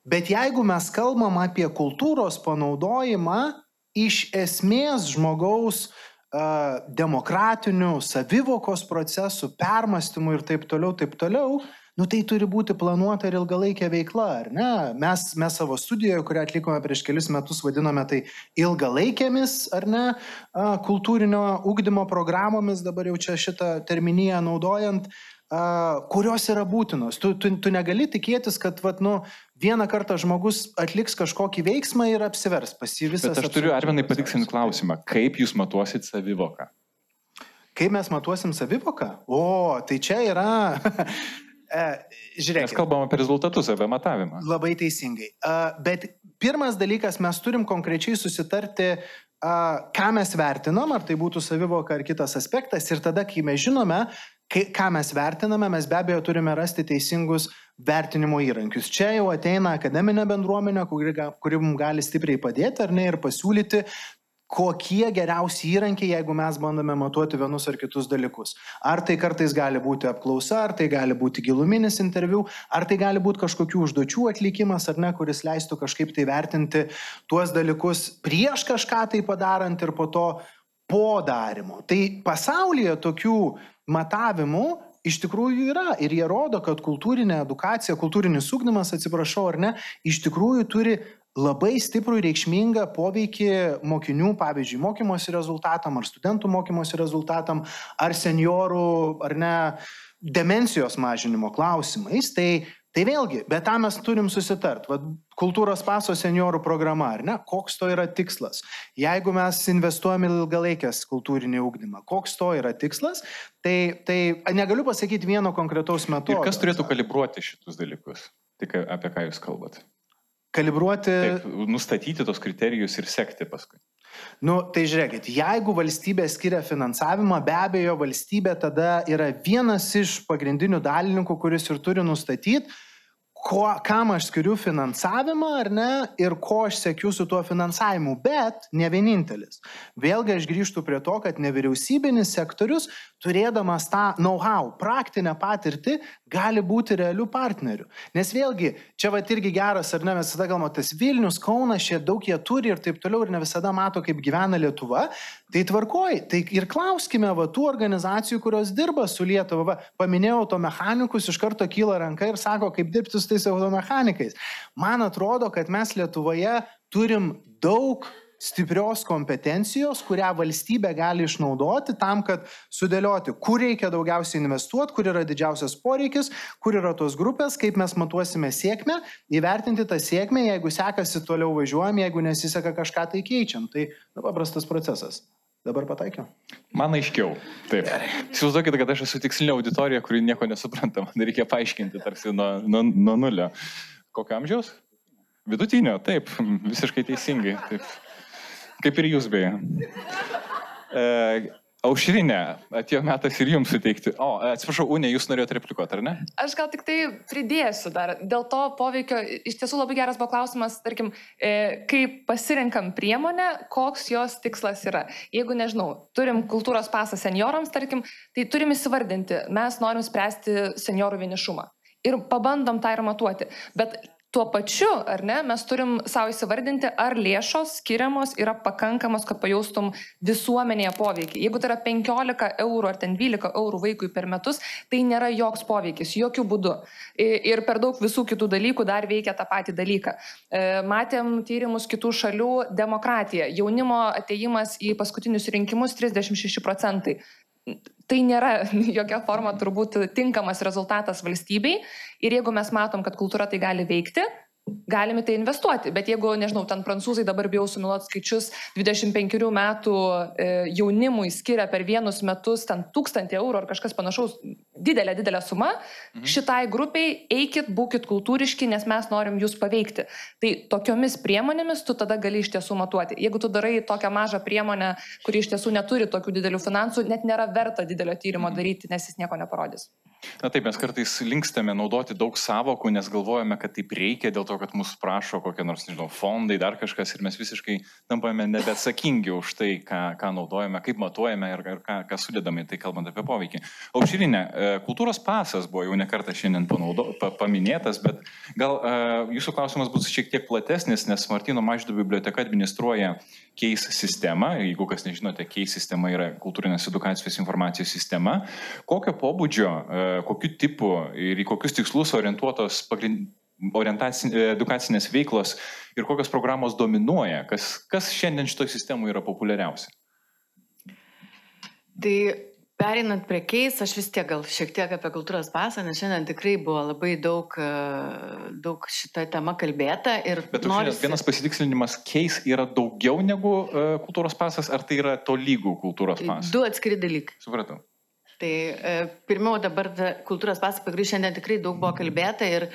Bet jeigu mes kalbam apie kultūros panaudojimą, iš esmės žmogaus demokratinių savivokos procesų, permastymų ir taip toliau, nu tai turi būti planuota ir ilgalaikė veikla, ar ne? Mes savo studijoje, kurią atlikome prieš kelis metus, vadiname tai ilgalaikėmis, ar ne, kultūrinio ugdymo programomis, dabar jau čia šitą terminiją naudojant, kurios yra būtinos. Tu negali tikėtis, kad vieną kartą žmogus atliks kažkokį veiksmą ir apsivers pas jį visas. Bet aš turiu, Arminai, patikslinti klausimą. Kaip jūs matuosit savivoką? Kaip mes matuosim savivoką? O, tai čia yra... Žiūrėkit. Mes kalbam apie rezultatus, apie matavimą. Labai teisingai. Bet pirmas dalykas, mes turim konkrečiai susitarti, ką mes vertinam, ar tai būtų savivoka ar kitas aspektas. Ir tada, kai mes žinome, ką mes vertiname, mes be abejo turime rasti teisingus vertinimo įrankius. Čia jau ateina akademinė bendruomenė, kuri mums gali stipriai padėti, ar ne, ir pasiūlyti, kokie geriausi įrankiai, jeigu mes bandome matuoti vienus ar kitus dalykus. Ar tai kartais gali būti apklausa, ar tai gali būti giluminis interviu, ar tai gali būti kažkokių užduočių atlikimas, ar ne, kuris leistų kažkaip tai vertinti tuos dalykus prieš kažką tai padarant ir po to po darimo. Tai pasaulyje tokių matavimų iš tikrųjų yra ir jie rodo, kad kultūrinė edukacija, kultūrinis ugdymas, atsiprašau, ar ne, iš tikrųjų turi labai stiprų ir reikšmingą poveikį mokinių, pavyzdžiui, mokymosi rezultatam, ar studentų mokymosi rezultatam, ar seniorų, ar ne, demencijos mažinimo klausimais. Tai vėlgi, bet tą mes turim susitart. Kultūros paso seniorų programa, ar ne? Koks to yra tikslas? Jeigu mes investuojame ilgalaikės kultūrinį ugdymą, koks to yra tikslas, tai negaliu pasakyti vieno konkretaus metodo. Ir kas turėtų kalibruoti šitus dalykus? Tik apie ką jūs kalbat? Kalibruoti... Taip, nustatyti tos kriterijus ir sekti paskui. Tai žiūrėkit, jeigu valstybė skiria finansavimą, be abejo, valstybė tada yra vienas iš pagrindinių dalininkų, kuris ir turi nustatyti, kam aš skiriu finansavimą, ar ne, ir ko aš siekiu su tuo finansavimu, bet ne vienintelis. Vėlgi aš grįžtu prie to, kad nevyriausybinis sektorius, turėdamas tą know-how, praktinę patirtį, gali būti realių partnerių. Nes vėlgi, čia va irgi geras, ar ne, mes visada galvojame, tas Vilnius, Kaunas, šie daug jie turi ir taip toliau, ir ne visada mato, kaip gyvena Lietuva, tai tvarkoj, tai ir klauskime va tų organizacijų, kurios dirba su Lietuva. Va, paminėjau automechanikus, iš karto kyla ranka ir sako, kaip dirbti su tais automechanikais. Man atrodo, kad mes Lietuvoje turim daug stiprios kompetencijos, kurią valstybė gali išnaudoti tam, kad sudėlioti, kur reikia daugiausiai investuoti, kur yra didžiausias poreikis, kur yra tos grupės, kaip mes matuosime sėkmę, įvertinti tą sėkmę, jeigu sekasi toliau važiuojam, jeigu nesiseka kažką tai keičiam. Tai paprastas procesas. Dabar pataikiau. Man aiškiau. Taip. Įsivaizduokite, kad aš esu tikslinė auditorija, kuri nieko nesupranta. Man reikia paaiškinti tarsi nuo nulio. Kokio amžiaus? Vidutinio, taip. Visiškai teisingai. Taip. Kaip ir jūs beje. Aušrinė, atėjo metas ir jums suteikti. Atsiprašau, Unė, jūs norėjote replikuoti, ar ne? Aš gal tik tai pridėsiu dar. Dėl to poveikio, iš tiesų labai geras buvo klausimas, tarkim, kai pasirenkam priemonę, koks jos tikslas yra. Jeigu, nežinau, turim kultūros pasą seniorams, tarkim, tai turim įsivardinti, mes norim spręsti seniorų vienišumą. Ir pabandom tą ir matuoti. Bet tuo pačiu, ar ne, mes turim savo įsivardinti, ar lėšos skiriamos yra pakankamos, kad pajaustum visuomenėje poveikį. Jeigu tai yra 15 eurų ar ten 12 eurų vaikui per metus, tai nėra joks poveikis, jokių būdų. Ir per daug visų kitų dalykų dar veikia tą patį dalyką. Matėm tyrimus kitų šalių, demokratija, jaunimo atėjimas į paskutinius rinkimus 36%. Tai nėra jokia forma turbūt tinkamas rezultatas valstybei ir jeigu mes matom, kad kultūra tai gali veikti, galime tai investuoti, bet jeigu, nežinau, ten prancūzai dabar bijau sumiluoti skaičius, 25 metų jaunimui skiria per vienus metus ten 1000 eurų ar kažkas panašaus, didelė suma, šitai grupiai eikit, būkit kultūriški, nes mes norim jūs paveikti. Tai tokiomis priemonėmis tu tada gali iš tiesų matuoti. Jeigu tu darai tokią mažą priemonę, kuri iš tiesų neturi tokių didelių finansų, net nėra verta didelio tyrimo daryti, nes jis nieko neparodys. Na taip, mes kartais linkstame naudoti daug savokų, nes galvojame, kad taip reikia dėl to, kad mūsų prašo kokie nors, nežinau, fondai, dar kažkas ir mes visiškai tampame nebeatsakingi už tai, ką naudojame, kaip matuojame ir ką sudedame, tai kalbant apie poveikį. Aušrinė, kultūros pasas buvo jau ne kartą šiandien paminėtas, bet gal jūsų klausimas bus šiek tiek platesnis, nes Martyno Mažvydo biblioteka administruoja CASE sistemą. Jeigu kas nežinote, CASE sistema yra kultūrinės edukacijos informacijos sistema. Kokio pobūdžio, kokiu tipu ir į kokius tikslus orientuotos edukacinės veiklos ir kokios programos dominuoja, kas šiandien šitoj sistemoje yra populiariausia? Tai pereinant prie CASE, aš vis tiek gal šiek tiek apie kultūros pasą, nes šiandien tikrai buvo labai daug šitą temą kalbėta. Bet vienas pasitikslinimas, CASE yra daugiau negu kultūros pasas, ar tai yra tolygų kultūros pasas? Du atskiri dalykai. Supratau. Tai pirmiau dabar kultūros pasas, pagrįž šiandien tikrai daug buvo kalbėta ir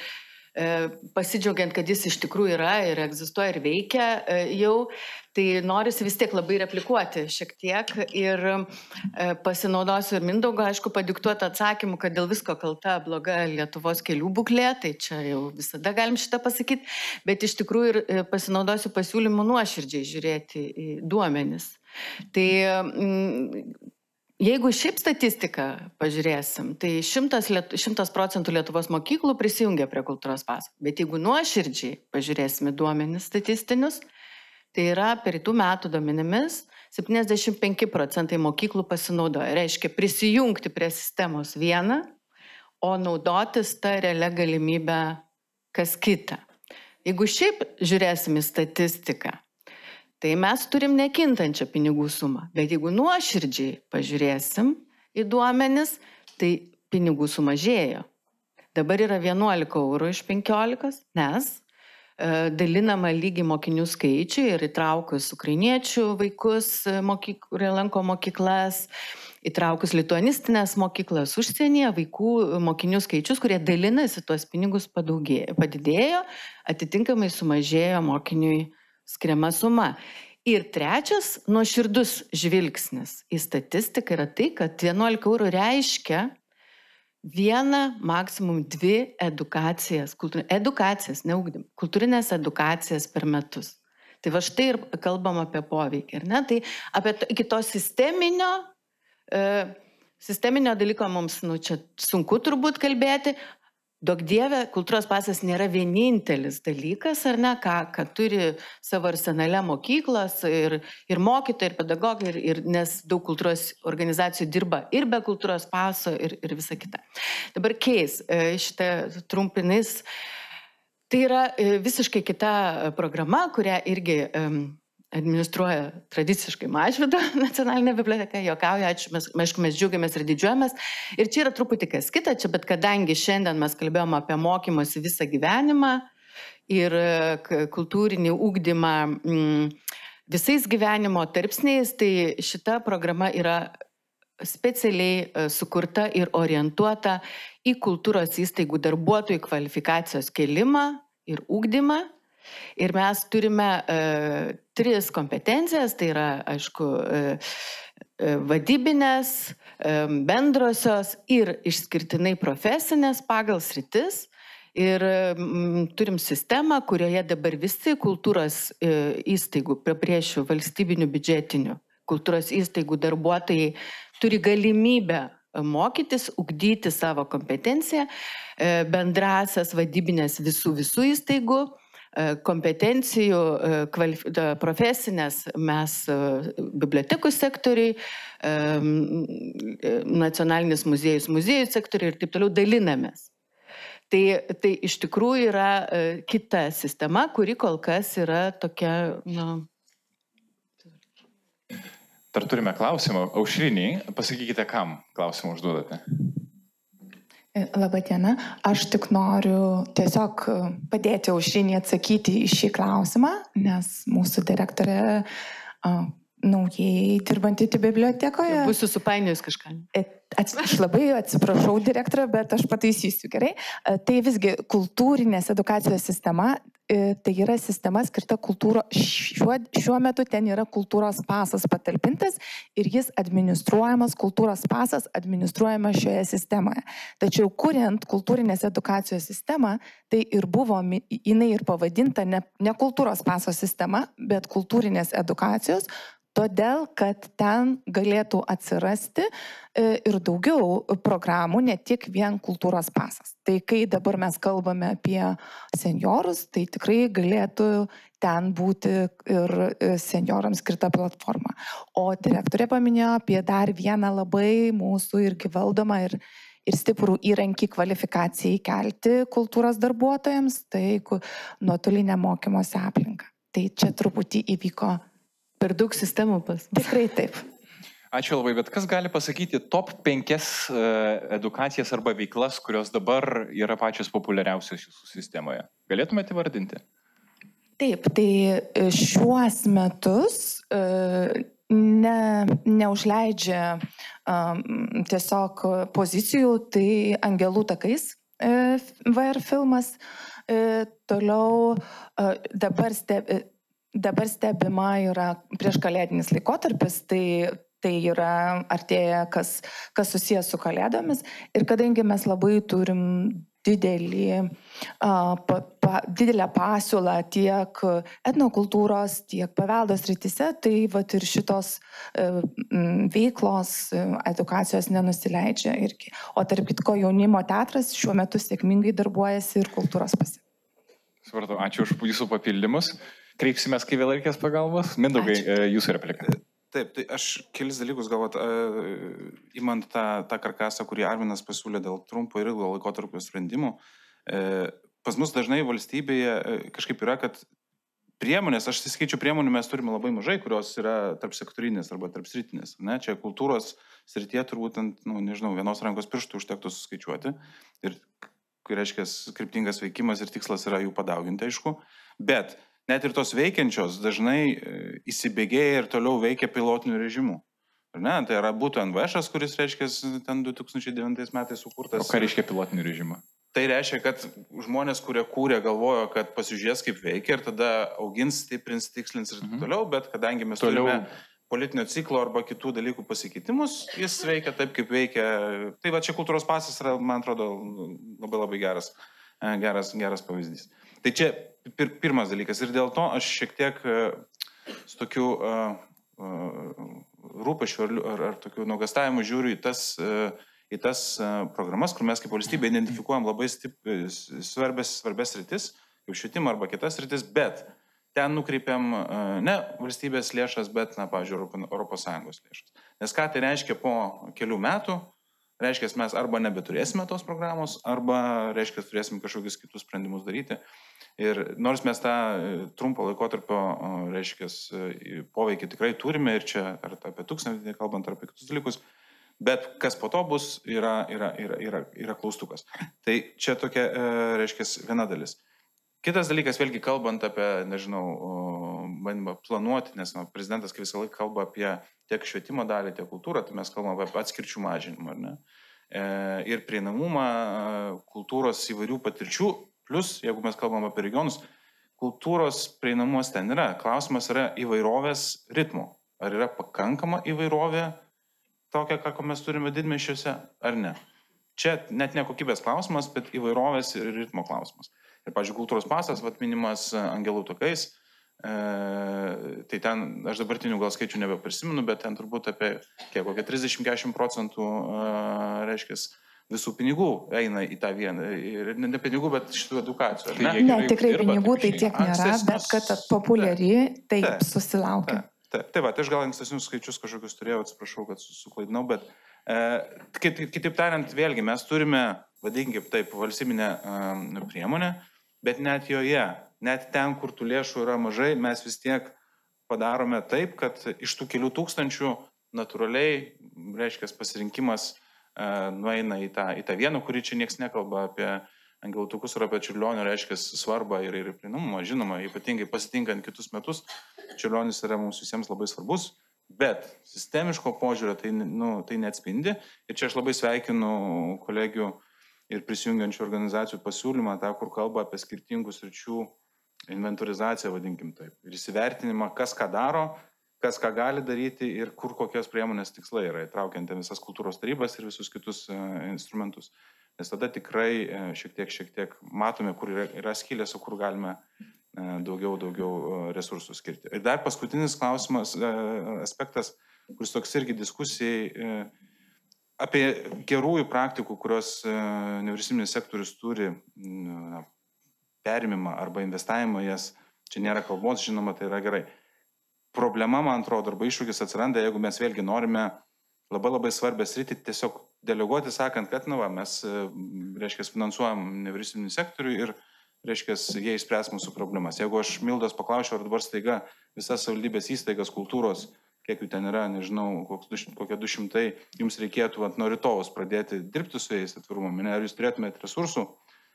pasidžiaugiant, kad jis iš tikrųjų yra ir egzistuoja ir veikia jau, tai norisi vis tiek labai replikuoti šiek tiek ir pasinaudosiu ir Mindaugo, aišku, padiktuoti atsakymų, kad dėl visko kalta bloga Lietuvos kelių būklė, tai čia jau visada galim šitą pasakyti, bet iš tikrųjų ir pasinaudosiu pasiūlymu nuoširdžiai žiūrėti į duomenis. Tai jeigu šiaip statistiką pažiūrėsim, tai 100% Lietuvos mokyklų prisijungia prie kultūros paso. Bet jeigu nuoširdžiai pažiūrėsime duomenis statistinius, tai yra per tų metų duomenimis 75% mokyklų pasinaudoja. Reiškia prisijungti prie sistemos vieną, o naudotis tą realią galimybę kas kita. Jeigu šiaip žiūrėsim į statistiką, tai mes turim nekintančią pinigų sumą. Bet jeigu nuoširdžiai pažiūrėsim į duomenis, tai pinigų sumažėjo. Dabar yra 11 eurų iš 15, nes dalinama lygiai mokinių skaičių ir įtraukus ukrainiečių vaikus, kurie lanko mokyklas, įtraukus lituanistinės mokyklas užsienyje, vaikų mokinių skaičius, kurie dalinasi tuos pinigus padidėjo, atitinkamai sumažėjo mokiniui skiriama suma. Ir trečias nuoširdus žvilgsnis į statistiką yra tai, kad 11 eurų reiškia vieną, maksimum 2 edukacijas, ne ugdymą, kultūrinės edukacijas per metus. Tai va štai ir kalbam apie poveikį, ar ne? Tai iki to sisteminio dalyko mums, čia sunku turbūt kalbėti. Duok Dieve, kultūros pasas nėra vienintelis dalykas, ar ne, ką turi savo arsenale mokyklos ir mokytojai, ir pedagogai, nes daug kultūros organizacijų dirba ir be kultūros paso ir visa kita. Dabar keis, šitą trumpinais. Tai yra visiškai kita programa, kurią irgi administruoja tradiciškai Mažvydo nacionalinė biblioteka, juokauja, mes džiaugiamės ir didžiuojamės. Ir čia yra truputį kas kita, bet kadangi šiandien mes kalbėjome apie mokymosi visą gyvenimą ir kultūrinį ugdymą visais gyvenimo tarpsniais, tai šita programa yra specialiai sukurta ir orientuota į kultūros įstaigų darbuotojų kvalifikacijos kėlimą ir ugdymą. Ir mes turime 3 kompetencijas, tai yra, aišku, vadybinės, bendrosios ir išskirtinai profesinės pagal sritis. Ir turim sistemą, kurioje dabar visi kultūros įstaigų, pabrėšiu, valstybinių biudžetinių kultūros įstaigų darbuotojai turi galimybę mokytis, ugdyti savo kompetenciją, bendrasias vadybinės visų įstaigų, kompetencijų profesinės mes bibliotekų sektoriai, nacionalinis muziejų sektoriai ir taip toliau dalinamės. Tai iš tikrųjų yra kita sistema, kuri kol kas yra tokia, Dar turime klausimą. Aušriniai, pasakykite, kam klausimą užduodate. Labadiena, aš tik noriu tiesiog padėti Aušrinį atsakyti į šį klausimą, nes mūsų direktorė naujai dirbanti bibliotekoje. Būsiu supainiojus kažką. Aš labai atsiprašau direktorę, bet aš pataisysiu, gerai. Tai visgi kultūrinės edukacijos sistema, tai yra sistema skirta kultūros, šiuo metu ten yra kultūros pasas patalpintas ir jis administruojamas, kultūros pasas administruojamas šioje sistemoje. Tačiau kuriant kultūrinės edukacijos sistemą, tai ir buvo, jinai ir pavadinta ne kultūros paso sistema, bet kultūrinės edukacijos, todėl, kad ten galėtų atsirasti ir daugiau programų, ne tik vien kultūros pasas. Tai kai dabar mes kalbame apie senjorus, tai tikrai galėtų ten būti ir senjorams skirta platforma. O direktorė paminėjo apie dar vieną labai mūsų irgi valdomą ir stiprų įrankį kvalifikacijai kelti kultūros darbuotojams, tai nuotolinė mokymosi aplinka. Tai čia truputį įvyko. Per daug sistemų pas. Tikrai taip. Ačiū labai, bet kas gali pasakyti top 5 edukacijas arba veiklas, kurios dabar yra pačios populiariausios jūsų sistemoje? Galėtumėte vardinti? Taip, tai šiuos metus neužleidžia tiesiog pozicijų, tai Angelų takais VR filmas. Toliau dabar stebima yra prieškalėdinis laikotarpis, tai yra artėja, kas susijęs su kalėdomis. Ir kadangi mes labai turim didelę pasiūlą tiek etnokultūros, tiek paveldo srityse, tai vat ir šitos veiklos edukacijos nenusileidžia irgi. O tarp kitko jaunimo teatras šiuo metu sėkmingai darbuojasi ir kultūros pasi. Supratau, ačiū už jūsų papildymus. Kreipsimės, kai vėl reikės pagalbos. Mindaugai, jūsų replika. Taip, tai aš kelis dalykus galvot, įmant tą karkasą, kurį Arminas pasiūlė dėl trumpo ir ilgo laikotarpio sprendimų. Pas mus dažnai valstybėje kažkaip yra, kad priemonės, aš skaičiu priemonių mes turime labai mažai, kurios yra tarp sektorinės arba tarp sritinės. Ne? Čia kultūros srityje turbūt ant, vienos rankos pirštų užtektų suskaičiuoti. Ir, kai reiškia, kryptingas veikimas ir tikslas yra jų padauginti, aišku. Bet net ir tos veikiančios dažnai įsibėgėja ir toliau veikia pilotiniu režimu. Tai yra būtų NVŠ, kuris, reiškia, ten 2009 metais sukurtas. O ką reiškia pilotiniu režimu? Tai reiškia, kad žmonės, kurie kūrė, galvojo, kad pasižiūrės, kaip veikia ir tada augins, stiprins, tikslins ir toliau, bet kadangi mes turime politinio ciklo arba kitų dalykų pasikeitimus, jis veikia taip, kaip veikia. Tai va čia kultūros pasas yra, man atrodo, labai geras pavyzdys. Tai čia pirmas dalykas ir dėl to aš šiek tiek su tokiu rūpesčiu ar tokiu nuogastavimu žiūriu į tas programas, kur mes kaip valstybė identifikuojam labai svarbės rytis, kaip švietimą arba kitas rytis, bet ten nukreipiam ne valstybės lėšas, bet, pavyzdžiui, ES lėšas. Nes ką tai reiškia po kelių metų, reiškia, mes arba nebeturėsime tos programos, arba, reiškia, turėsime kažkokius kitus sprendimus daryti. Ir nors mes tą trumpo laikotarpio, reiškia, poveikį tikrai turime, ir čia ar apie 1000 kalbant, ar apie kitus dalykus, bet kas po to bus, yra klaustukas. Tai čia tokia, reiškia, viena dalis. Kitas dalykas, vėlgi kalbant apie, nežinau, bandymą planuoti, nes prezidentas visą laiką kalba apie tiek švietimo dalį, tiek kultūrą, tai mes kalbame apie atskirčių mažinimą, ar ne? Ir prieinamumą kultūros įvairių patirčių, plus, jeigu mes kalbame apie regionus, kultūros prieinamumas ten yra. Klausimas yra įvairovės ritmo. Ar yra pakankama įvairovė tokia, ką mes turime didmiesčiuose, ar ne? Čia net ne kokybės klausimas, bet įvairovės ir ritmo klausimas. Ir, pavyzdžiui, kultūros pasas, minimas Angelų takais, tai ten, aš dabartinių gal skaičių nebeprisimenu, bet ten turbūt apie kokie 30-40% reiškia, visų pinigų eina į tą vieną. Ir ne pinigų, bet šitų edukacijų. Ne, tikrai pinigų tai tiek nėra, bet kad populiari, taip susilaukia. Tai aš gal ankstesnius skaičius kažkokius turėjau, atsiprašau, kad suklaidinau, bet kitaip tariant, vėlgi mes turime, vadinkim taip, valstybinę priemonę, bet net joje, net ten, kur tų lėšų yra mažai, mes vis tiek padarome taip, kad iš tų kelių tūkstančių natūraliai, reiškia, pasirinkimas nueina į tą vieną, kurį čia nieks nekalba apie Angelų takus ar apie Čiurlionio, reiškia, svarbą ir prieinamumą. Žinoma, ypatingai pasitinkant kitus metus, Čiurlionis yra mums visiems labai svarbus, bet sistemiško požiūrio tai neatspindi. Ir čia aš labai sveikinu kolegių ir prisijungiančių organizacijų pasiūlymą, tą, kur kalba apie skirtingus sričių inventorizaciją, vadinkim taip. Ir įsivertinimą, kas ką daro, kas ką gali daryti ir kur kokios priemonės tikslai yra, įtraukiant visas kultūros tarybas ir visus kitus instrumentus. Nes tada tikrai šiek tiek matome, kur yra skylės, o kur galime daugiau resursų skirti. Ir dar paskutinis klausimas, aspektas, kuris toks irgi diskusijai apie gerųjų praktikų, kurios nevyriausybinis sektorius turi perimimą arba investavimą jas, čia nėra kalbos, žinoma, tai yra gerai. Problema, man atrodo, arba iššūkis atsiranda, jeigu mes vėlgi norime labai svarbę sritį tiesiog deleguoti, sakant, kad mes, reiškia, finansuojam nevyriausybinį sektorių ir, reiškia, jie išspręs mūsų problemas. Jeigu aš Mildos paklausiu, ar dabar staiga visas savivaldybės įstaigas kultūros, kiek jų ten yra, nežinau, kokie 200, jums reikėtų nuo rytojus pradėti dirbti su jais atvirumo, ar jūs turėtumėte resursų,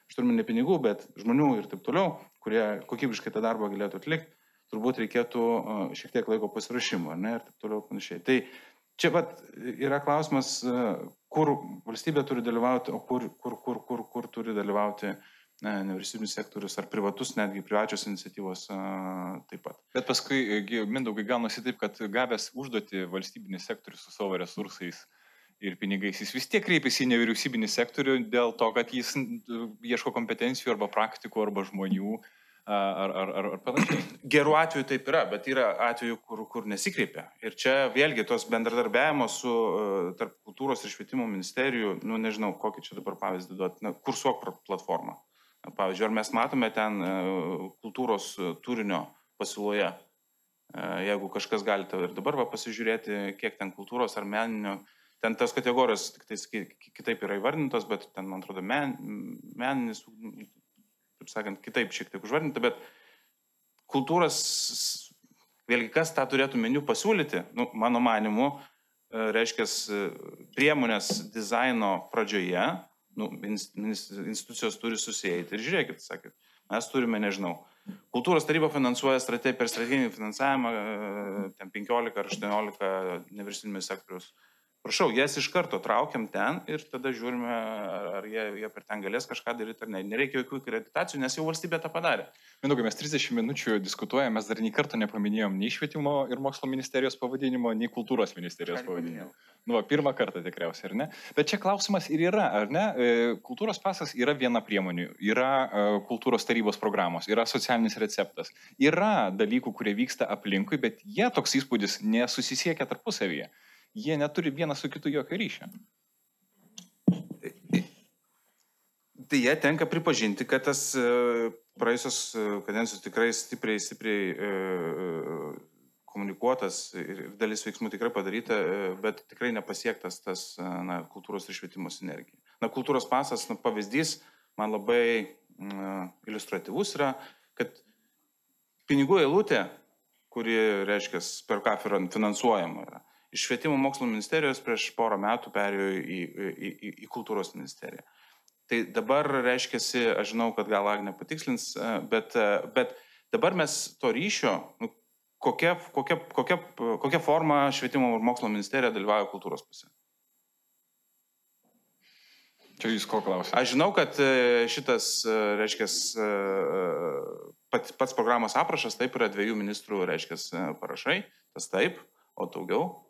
aš turime ne pinigų, bet žmonių ir taip toliau, kurie kokybiškai tą darbą galėtų atlikti, turbūt reikėtų šiek tiek laiko pasirašymo, ir taip toliau panašiai. Tai čia yra klausimas, kur valstybė turi dalyvauti, o kur turi dalyvauti nevyriausybinis sektorius ar privatus, netgi privačios iniciatyvos taip pat. Bet paskui, Mindaugai, gaunasi taip, kad gavęs užduoti valstybinis sektorius su savo resursais ir pinigais, jis vis tiek kreipiasi į nevyriausybinį sektorių dėl to, kad jis ieško kompetencijų arba praktikų arba žmonių ar panašiai. Gerų atvejų taip yra, bet yra atvejų, kur nesikreipia. Ir čia vėlgi tos bendradarbiavimo su tarp kultūros ir švietimo ministerijų, nežinau, kokį čia dabar pavyzdį duoti, Kursuok platformą. Pavyzdžiui, ar mes matome ten kultūros turinio pasiūloje, jeigu kažkas galite ir dabar pasižiūrėti, kiek ten kultūros ar meninio, ten tas kategorijos kitaip yra įvardintos, bet ten, man atrodo, meninis, taip sakant, kitaip šiek tiek užvardinta, bet kultūros, vėlgi, kas tą turėtų meniu pasiūlyti, mano manimu, reiškia, priemonės dizaino pradžioje, institucijos turi susijęti ir žiūrėkit, sakėt, mes turime, nežinau, kultūros taryba finansuoja per strateginį finansavimą ten 15 ar 18 nevyriausybinio sektoriaus prašau, jas iš karto traukiam ten ir tada žiūrime, ar jie per ten galės kažką daryti ar ne. Nereikia jokių akreditacijų, nes jau valstybė tą padarė. Mindaugai, mes 30 minučių diskutuojame, mes dar nei karto nepaminėjom nei švietimo ir mokslo ministerijos pavadinimo, nei kultūros ministerijos pavadinimo. Nu, pirmą kartą tikriausiai, ar ne? Bet čia klausimas ir yra, ar ne? Kultūros pasas yra viena priemonė, yra kultūros tarybos programos, yra socialinis receptas, yra dalykų, kurie vyksta aplinkui, bet jie toks įspūdis nesusisiekia tarpusavyje. Jie neturi vienas su kitu jokio ryšio. Tai jie tenka pripažinti, kad tas praėjusios kadencijos tikrai stipriai komunikuotas ir dalis veiksmų tikrai padaryta, bet tikrai nepasiektas tas kultūros ir švietimo sinergija. Kultūros pasas, pavyzdys, man labai iliustratyvus yra, kad pinigų eilutė, kuri, reiškia, per ką finansuojama yra, iš švietimo mokslo ministerijos prieš porą metų perėjo į kultūros ministeriją. Tai dabar, reiškia, aš žinau, kad gal Agnė patikslins, bet dabar mes to ryšio, kokia forma švietimo ir mokslo ministerija dalyvauja kultūros pase. Čia jūs ko klausite? Aš žinau, kad šitas, reiškia, pats programos aprašas, taip yra 2 ministrų, reiškia, parašai, tas taip, o daugiau.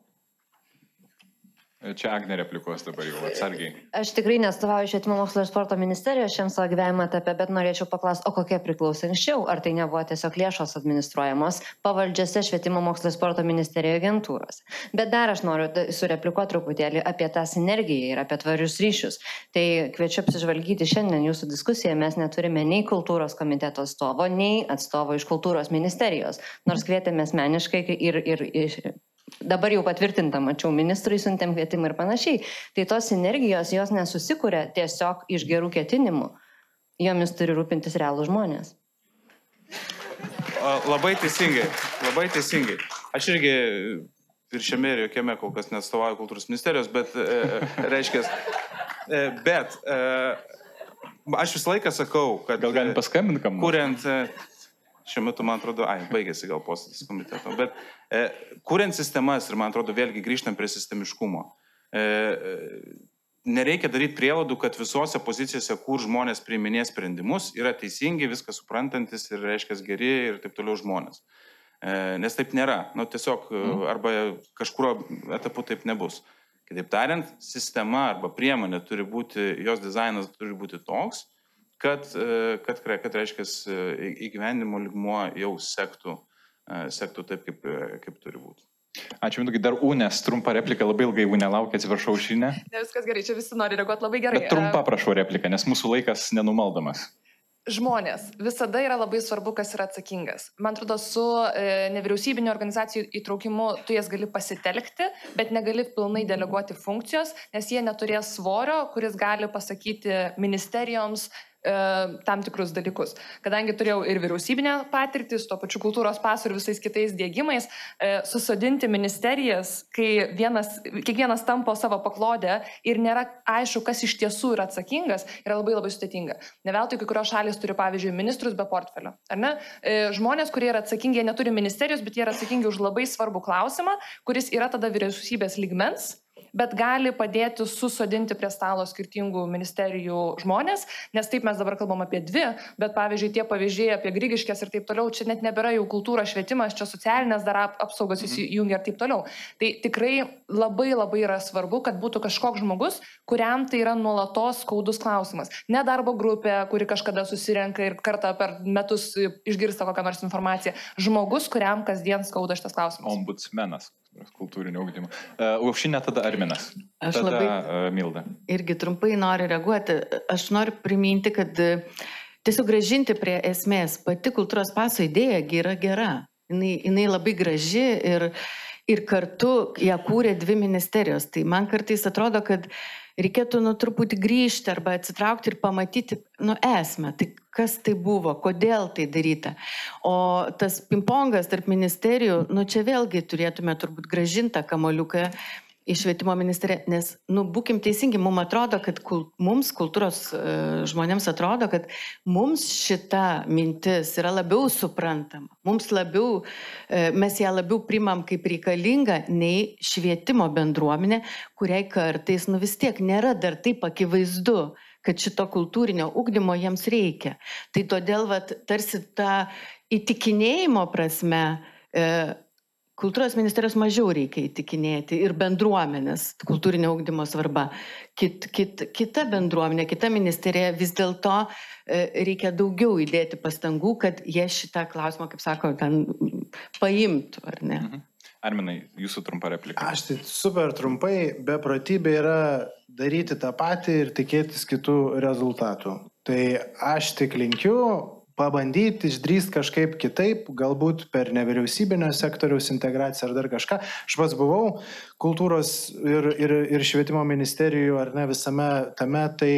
Čia Agnė replikuos dabar jau atsargiai. Aš tikrai nestovauju švietimo mokslo ir sporto ministerijos šiam savo gyvenimo etape, bet norėčiau paklausti, o kokie priklausė anksčiau? Ar tai nebuvo tiesiog lėšos administruojamos pavaldžiose švietimo mokslo ir sporto ministerijoje agentūros? Bet dar aš noriu sureplikuoti truputėlį apie tą sinergiją ir apie tvarius ryšius. Tai kviečiu apsižvalgyti šiandien jūsų diskusiją. Mes neturime nei kultūros komiteto atstovo, nei atstovo iš kultūros ministerijos. Nors kvietėme asmeniškai ir dabar jau patvirtinta, mačiau, ministrui siuntėm kvietimą ir panašiai. Tai tos sinergijos, jos nesusikuria tiesiog iš gerų ketinimų. Jomis turi rūpintis realūs žmonės. Labai teisingai. Aš irgi ir šiame ir jokiame kol kas neatstovauju kultūros ministerijos, bet reiškia, aš visą laiką sakau, kad gal galim paskambinti kam? Kuriant, šiuo metu, man atrodo, baigėsi gal posėdis komiteto, bet kuriant sistemas ir, man atrodo, vėlgi grįžtam prie sistemiškumo. Nereikia daryti prielaidų, kad visose pozicijose, kur žmonės priiminės sprendimus, yra teisingi, viską suprantantis ir, reiškia, geri ir taip toliau žmonės. Nes taip nėra. Tiesiog, arba kažkurio etapu taip nebus. Kitaip tariant, sistema arba priemonė turi būti, jos dizainas turi būti toks, kad reiškia, įgyvendinimo lygmuo jau sektų taip, kaip turi būti. Ačiū, Mindaugai, dar Unės trumpa replika, labai ilgai Unė laukia, atsiprašau žinę. Ne, viskas gerai, čia visi nori reaguoti labai gerai. Bet trumpa prašau replika, nes mūsų laikas nenumaldomas. Žmonės. Visada yra labai svarbu, kas yra atsakingas. Man atrodo, su nevyriausybinio organizacijų įtraukimu tu jas gali pasitelkti, bet negali pilnai deleguoti funkcijos, nes jie neturės svorio, kuris gali pasakyti ministerijoms tam tikrus dalykus. Kadangi turėjau ir vyriausybinę patirtį, su to pačiu kultūros pasu ir visais kitais dėgymais, susodinti ministerijas, kai kiekvienas tampo savo paklodę ir nėra aišku, kas iš tiesų yra atsakingas, yra labai labai sudėtinga. Ne veltui kai kurios šalis turi, pavyzdžiui, ministrus be portfelio. Ar ne? Žmonės, kurie yra atsakingi, jie neturi ministerijos, bet jie yra atsakingi už labai svarbų klausimą, kuris yra tada vyriausybės lygmens, bet gali padėti susodinti prie stalo skirtingų ministerijų žmonės, nes taip mes dabar kalbam apie 2, bet pavyzdžiui tie pavyzdžiai apie Grigiškes ir taip toliau, čia net nebėra jau kultūra, švietimas, čia socialinės dar apsaugos įsijungia ir taip toliau. Tai tikrai labai labai yra svarbu, kad būtų kažkoks žmogus, kuriam tai yra nuolatos skaudus klausimas. Ne darbo grupė, kuri kažkada susirenka ir kartą per metus išgirsta kokią nors informaciją. Žmogus, kuriam kasdien skauda šitas klausimas. Ombudsmenas kultūrinio ugdymo. Aušinė, tada Arminas. Aš tada labai Milda. Irgi trumpai noriu reaguoti. Aš noriu priminti, kad tiesiog grąžinti prie esmės. Pati kultūros paso idėja yra gera. Jinai labai graži ir kartu ją kūrė 2 ministerijos. Tai man kartais atrodo, kad reikėtų truputį grįžti arba atsitraukti ir pamatyti esmę. Tai kas tai buvo, kodėl tai daryta. O tas pingpongas tarp ministerijų, čia vėlgi turėtume turbūt grąžintą kamoliuką į švietimo ministeriją, nes, būkim teisingi, mums atrodo, kad mums kultūros žmonėms atrodo, kad mums šita mintis yra labiau suprantama, mes ją labiau primam kaip reikalingą nei švietimo bendruomenė, kuriai kartais, vis tiek nėra dar taip akivaizdu, kad šito kultūrinio ugdymo jiems reikia. Tai todėl, tarsi tą įtikinėjimo prasme, kultūros ministerijos mažiau reikia įtikinėti ir bendruomenės kultūrinio ugdymo svarba. Kita bendruomenė, kita ministerija vis dėlto reikia daugiau įdėti pastangų, kad jie šitą klausimą, kaip sako, ten paimtų, ar ne? Arminai, jūsų trumpa replika. Aš tai super trumpai, beprotybė yra daryti tą patį ir tikėtis kitų rezultatų. Tai aš tik linkiu pabandyti, išdrįsti kažkaip kitaip, galbūt per nevyriausybinio sektoriaus integraciją ar dar kažką. Aš pats buvau kultūros ir švietimo ministerijų, ar ne, visame tame, tai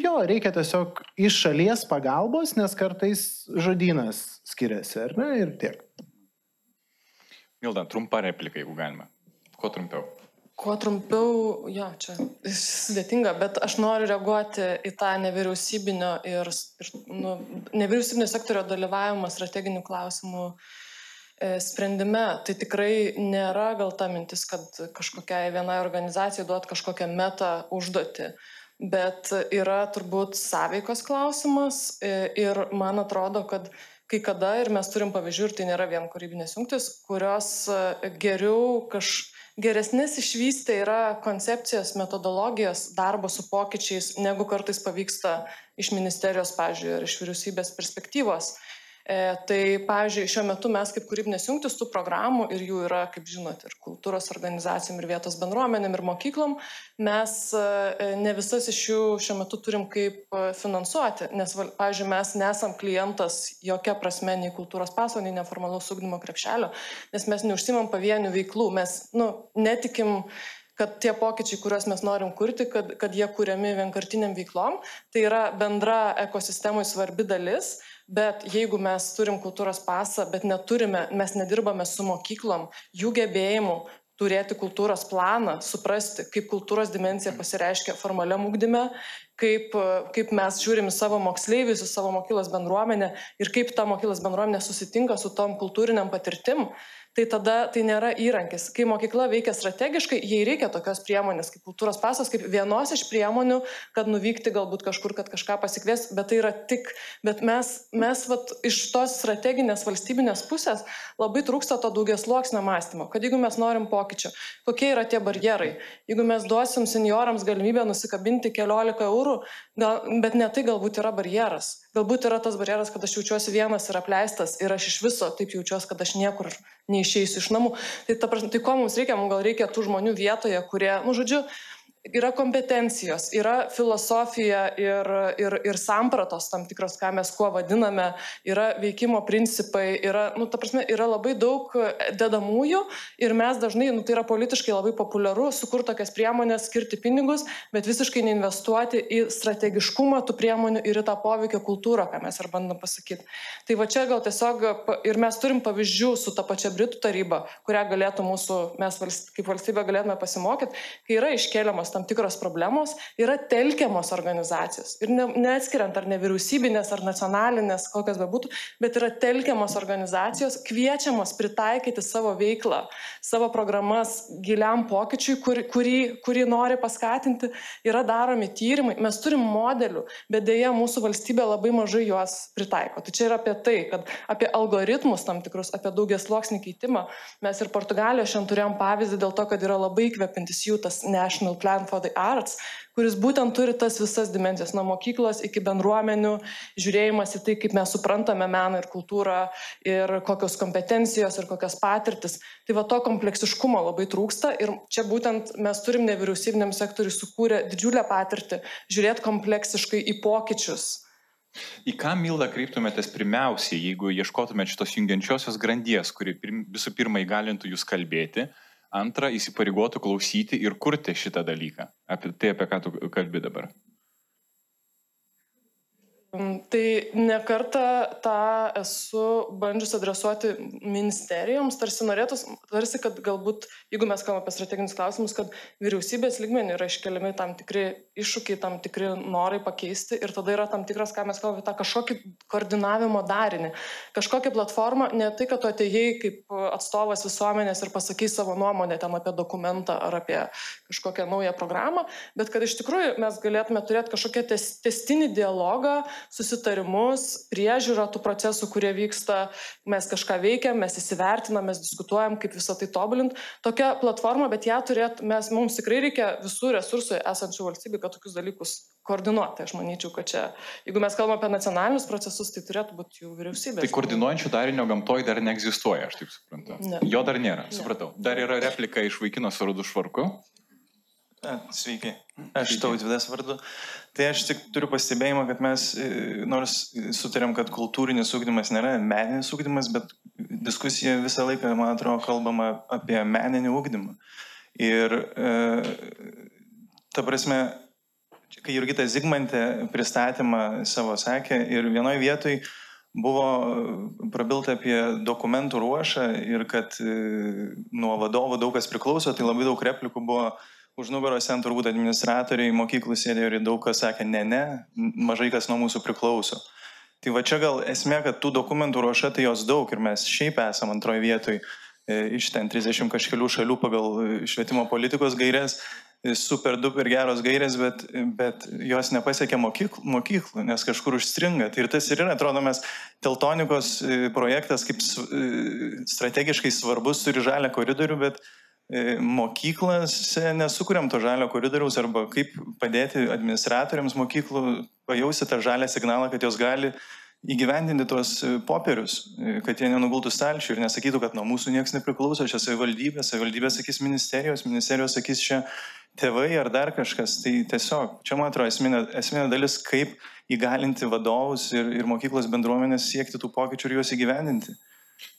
jo, reikia tiesiog iš šalies pagalbos, nes kartais žodynas skiriasi, ar ne, ir tiek. Milda, trumpa replika, jeigu galima. Kuo trumpiau? Kuo trumpiau, čia sudėtinga, bet aš noriu reaguoti į tą nevyriausybinio nevyriausybinio sektorio dalyvavimą strateginių klausimų sprendime. Tai tikrai nėra gal ta mintis, kad kažkokiai vienai organizacijai duot kažkokią meta užduotį, bet yra turbūt sąveikos klausimas ir man atrodo, kad kai kada, ir mes turim pavyzdžių, ir tai nėra vien kūrybinės jungtis, kurios geresnės išvystę yra koncepcijos, metodologijos, darbo su pokyčiais, negu kartais pavyksta iš ministerijos, pavyzdžiui, ir iš vyriausybės perspektyvos. Tai, pavyzdžiui, šiuo metu mes kaip kūrybinės jungtis tų programų, ir jų yra, kaip žinot, ir kultūros organizacijom, ir vietos bendruomenėm, ir mokyklom, mes ne visas iš jų šiuo metu turim kaip finansuoti, nes, pavyzdžiui, mes nesam klientas jokia prasme nei kultūros paso, nei neformalaus ugdymo krepšelio, nes mes neužsimam pavienių veiklų, mes netikim, kad tie pokyčiai, kuriuos mes norim kurti, kad jie kuriami vienkartiniam veiklom, tai yra bendra ekosistemai svarbi dalis. Bet jeigu mes turim kultūros pasą, bet mes nedirbame su mokyklom, jų gebėjimu turėti kultūros planą, suprasti, kaip kultūros dimensija pasireiškia formaliam ugdyme, kaip mes žiūrim į savo moksleivius, į savo mokyklos bendruomenę ir kaip ta mokyklos bendruomenė susitinka su tom kultūriniam patirtim, tai tada tai nėra įrankis. Kai mokykla veikia strategiškai, jai reikia tokios priemonės kaip kultūros pasas, kaip vienos iš priemonių, kad nuvykti galbūt kažkur, kad kažką pasikvies, bet tai yra bet mes iš tos strateginės valstybinės pusės labai trūksta to daugiasluoksnio mąstymo, kad jeigu mes norim pokyčio, kokie yra tie barjerai, jeigu mes duosim seniorams galimybę nusikabinti 14 eurų, bet ne tai galbūt yra barjeras. Galbūt yra tas barjeras, kad aš jaučiuosi vienas ir apleistas ir aš iš viso taip jaučiuosi, kad aš niekur neišeisiu iš namų. Tai ko mums reikia? Mums gal reikia tų žmonių vietoje, kurie, yra kompetencijos, yra filosofija ir sampratos tam tikros, ką mes kuo vadiname, yra veikimo principai, yra labai daug dedamųjų ir mes dažnai, tai yra politiškai labai populiaru sukurti tokias priemonės, skirti pinigus, bet visiškai neinvestuoti į strategiškumą tų priemonių ir į tą poveikio kultūrą, ką mes ir bandom pasakyti. Tai va čia gal tiesiog, ir mes turim pavyzdžių su ta pačia Britų taryba, kurią galėtų mes kaip valstybė galėtume pasimokyti, kai yra iškeliamos tam tikros problemos, yra telkiamos organizacijos. Ir neatskiriant ar nevyriausybinės, ar nacionalinės, kokios bebūtų, bet yra telkiamos organizacijos, kviečiamos pritaikyti savo veiklą, savo programas giliam pokyčiui, kurį nori paskatinti. Yra daromi tyrimai, mes turim modelių, bet dėja mūsų valstybė labai mažai juos pritaiko. Tai čia yra apie tai, kad apie algoritmus tam tikrus, apie daugiasluoksnį keitimą. Mes ir Portugalijoje šiandien turėjom pavyzdį dėl to, kad yra labai įkvepiantis jų tas National Plan for the Arts, kuris būtent turi tas visas dimensijas, nuo mokyklos iki bendruomenių, žiūrėjimas į tai, kaip mes suprantame meną ir kultūrą ir kokios kompetencijos ir kokios patirtis. Tai va to kompleksiškumo labai trūksta ir čia būtent mes turim nevyriausybiniam sektoriui sukūrę didžiulę patirtį, žiūrėti kompleksiškai į pokyčius. Į ką, Milda, kreiptumėtės pirmiausiai, jeigu ieškotumėte šitos jungiančiosios grandies, kuri visų pirma įgalintų jūs kalbėti, antra, įsipareigotų klausyti ir kurti šitą dalyką. Apie tai, apie ką tu kalbi dabar. Tai nekartą tą esu bandžius adresuoti ministerijoms, tarsi, kad galbūt, jeigu mes kalbame apie strateginius klausimus, kad vyriausybės lygmenį yra iškeliami tam tikri iššūkiai, tam tikri norai pakeisti ir tada yra tam tikras, ką mes kalbame, tą kažkokį koordinavimo darinį, kažkokią platformą, ne tai, kad tu atėjai kaip atstovas visuomenės ir pasakai savo nuomonę ten apie dokumentą ar apie kažkokią naują programą, bet kad iš tikrųjų mes galėtume turėti kažkokią testinį dialogą, susitarimus, priežiūrą tų procesų, kurie vyksta, mes kažką veikiam, mes įsivertinam, mes diskutuojam, kaip visą tai tobulint. Tokia platforma, bet ją mums tikrai reikia visų resursų esančių valstybė, kad tokius dalykus koordinuoti. Aš manyčiau, kad čia, jeigu mes kalbame apie nacionalinius procesus, tai turėtų būti jų vyriausybės. Tai koordinuojančių darinio gamtoj dar neegzistuoja, aš taip suprantu. Ne. Jo dar nėra, supratau. Dar yra replika iš vaikino su rudu švarku. Sveiki, aš Tautvydas vardu. Tai aš tik turiu pastebėjimą, kad mes nors sutarėm, kad kultūrinis ugdymas nėra meninis ugdymas, bet diskusija visą laiką, man atrodo, kalbama apie meninį ugdymą. Ir ta prasme, kai Jurgita Zigmantė pristatymą savo sakė ir vienoje vietoje buvo prabilta apie dokumentų ruošą ir kad nuo vadovų daug kas priklauso, tai labai daug replikų buvo už nugaros ten turbūt administratoriai, mokyklų sėdėjo ir daug kas sakė, ne, mažai kas nuo mūsų priklauso. Tai va čia gal esmė, kad tų dokumentų ruoša tai jos daug ir mes šiaip esam antroje vietoje iš ten 30 kažkelių šalių pagal švietimo politikos gairės, super duper geros gairės, bet jos nepasiekia mokyklų, nes kažkur užstringa. Tai ir tas ir yra, atrodo, mes Teltonikos projektas kaip strategiškai svarbus turi žalią koridorių, bet mokyklose nesukuriam to žalio koridoriaus arba kaip padėti administratoriams mokyklų pajausti tą žalią signalą, kad jos gali įgyvendinti tuos popierius, kad jie nenugultų stalčių ir nesakytų, kad nuo mūsų niekas nepriklauso, čia savivaldybė sakys ministerijos sakys čia tėvai ar dar kažkas. Tai tiesiog, čia man atrodo esminė dalis, kaip įgalinti vadovus ir mokyklos bendruomenės siekti tų pokyčių ir juos įgyvendinti.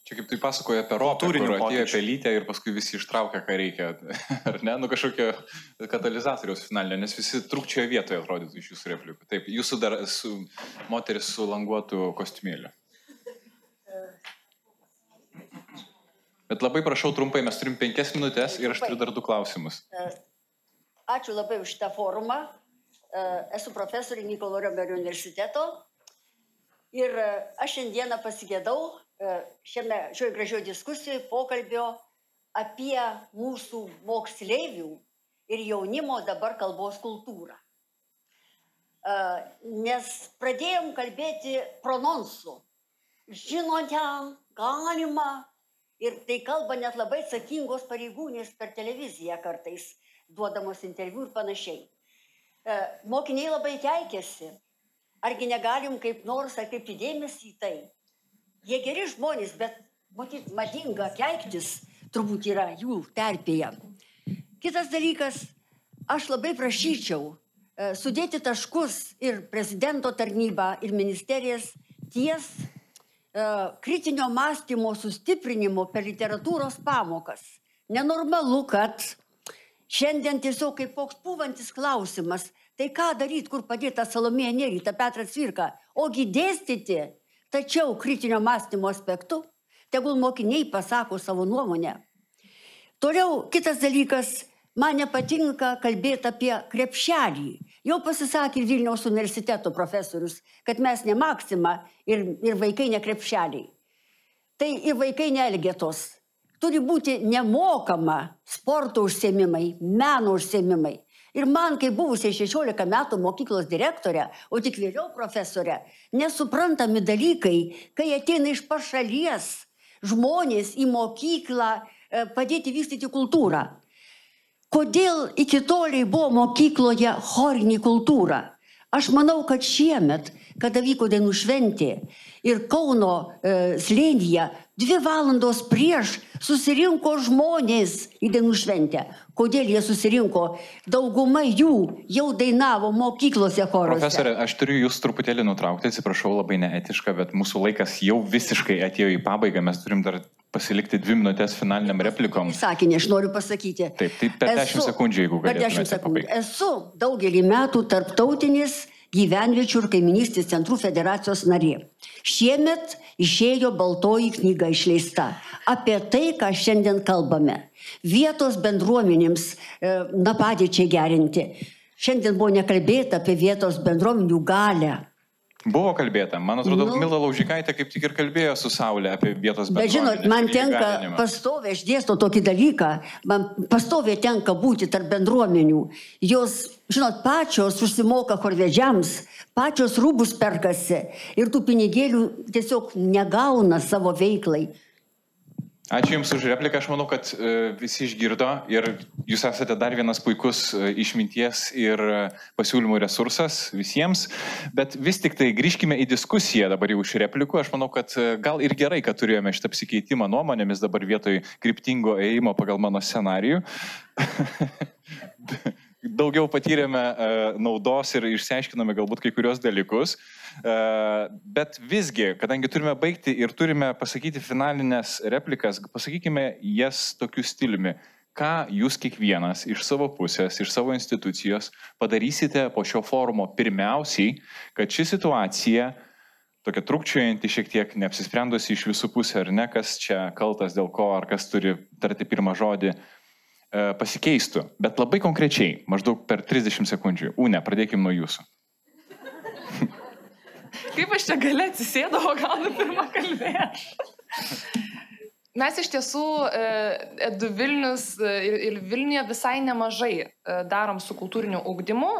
Čia kaip tai pasakoja apie ropę, kur atėjo pelytę ir paskui visi ištraukia, ką reikia, ar ne, kažkokio katalizatoriaus finalinio, nes visi trūkčioje vietoje atrodytų iš jūsų replikų. Taip, jūsų dar moteris su languotu kostiumėliu. Bet labai prašau trumpai, mes turim 5 minutės ir aš turiu dar 2 klausimus. Ačiū labai už šitą forumą. Esu profesorė Mykolo Riomerio universiteto ir aš šiandieną pasigėdau šioje gražioje diskusijoje pokalbio apie mūsų moksleivių ir jaunimo dabar kalbos kultūrą. Nes pradėjom kalbėti prononsu. Žinote, galima. Ir tai kalba net labai atsakingos pareigūnės per televiziją kartais, duodamos interviu ir panašiai. Mokiniai labai keikėsi. Argi negalim kaip nors atkreipti dėmesį į tai? Jie geri žmonės, bet matyt, madinga keiktis turbūt yra jų terpėje. Kitas dalykas, aš labai prašyčiau sudėti taškus ir prezidento tarnybą, ir ministerijas ties kritinio mąstymo sustiprinimo per literatūros pamokas. Nenormalu, kad šiandien tiesiog kaip koks pūvantis klausimas, tai ką daryti, kur padėta Salomėja Nėrį, tą Petrą Cvirką, ogi dėstyti, tačiau kritinio mąstymo aspektu, tegul mokiniai pasako savo nuomonę. Toliau kitas dalykas, man nepatinka kalbėti apie krepšelį. Jau pasisakė Vilniaus universiteto profesorius, kad mes ne Maksima ir vaikai ne krepšeliai. Tai ir vaikai ne elgetos. Turi būti nemokama sporto užsiėmimai, meno užsiėmimai. Ir man, kai buvusiai 16 metų mokyklos direktorė, o tik vėliau profesorė, nesuprantami dalykai, kai ateina iš pašalies žmonės į mokyklą padėti vystyti kultūrą. Kodėl iki toliai buvo mokykloje chorinė kultūra? Aš manau, kad šiemet, kada vyko dainų šventė ir Kauno slėnyje 2 valandos prieš susirinko žmonės į dainų šventę. Kodėl jie susirinko? Dauguma jų jau dainavo mokyklose choruose. Profesorė, aš turiu jūs truputėlį nutraukti, atsiprašau, labai neetiška, bet mūsų laikas jau visiškai atėjo į pabaigą, mes turim dar pasilikti 2 minutės finaliniam replikom. Sakinį, aš noriu pasakyti. Taip, tai per 10 sekundžių, jeigu galėtumėte pabaigti. Esu daugelį metų tarptautinis gyvenviečių ir kaiminystės centrų federacijos narė. Šiemet išėjo baltoji knyga išleista apie tai, ką šiandien kalbame. Vietos bendruomenėms padėčiai gerinti. Šiandien buvo nekalbėta apie vietos bendruomenių galę. Buvo kalbėta. Man atrodo, Mila Laužikaitė kaip tik ir kalbėjo su Saulė apie vietos bendruomenę. Bet žinot, man tenka pastoviai, aš dėstau tokį dalyką, man pastoviai tenka būti tarp bendruomenių. Jos, žinot, pačios užsimoka chorvedžiams, pačios rūbus perkasi ir tų pinigėlių tiesiog negauna savo veiklai. Ačiū Jums už repliką, aš manau, kad visi išgirdo ir Jūs esate dar vienas puikus išminties ir pasiūlymų resursas visiems, bet vis tik tai grįžkime į diskusiją dabar jau iš replikų, aš manau, kad gal ir gerai, kad turėjome šitą apsikeitimą nuomonėmis dabar vietoj kryptingo ėjimo pagal mano scenarijų. Daugiau patyrėme naudos ir išsiaiškinome galbūt kai kurios dalykus, bet visgi, kadangi turime baigti ir turime pasakyti finalinės replikas, pasakykime jas tokiu stiliumi. Ką jūs kiekvienas iš savo pusės, iš savo institucijos padarysite po šio forumo pirmiausiai, kad ši situacija, tokia trukčiojanti šiek tiek, neapsisprendusi iš visų pusę ar ne, kas čia kaltas dėl ko, ar kas turi tarti pirmą žodį, pasikeistų, bet labai konkrečiai, maždaug per 30 sekundžių. Une, pradėkim nuo jūsų. Kaip aš čia galiu atsisėdau, gal pirmą kalbėti? Mes iš tiesų Edu Vilnius ir Vilniuje visai nemažai darom su kultūriniu ugdymu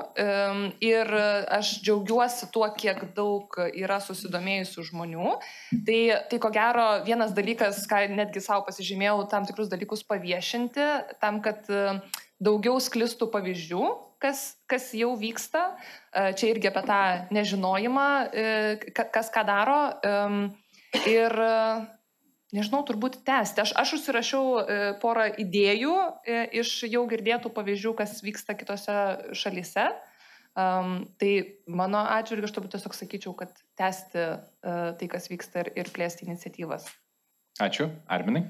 ir aš džiaugiuosi tuo, kiek daug yra susidomėjusių žmonių. Tai ko gero vienas dalykas, ką netgi savo pasižymėjau, tam tikrus dalykus paviešinti, tam, kad daugiau sklistų pavyzdžių, kas jau vyksta. Čia irgi apie tą nežinojimą, kas ką daro. Ir nežinau, turbūt tęsti. Aš užsirašiau porą idėjų iš jau girdėtų pavyzdžių, kas vyksta kitose šalyse. Tai mano atžvilgiu aš turbūt tiesiog sakyčiau, kad tęsti tai, kas vyksta ir plėsti iniciatyvas. Ačiū. Arminai?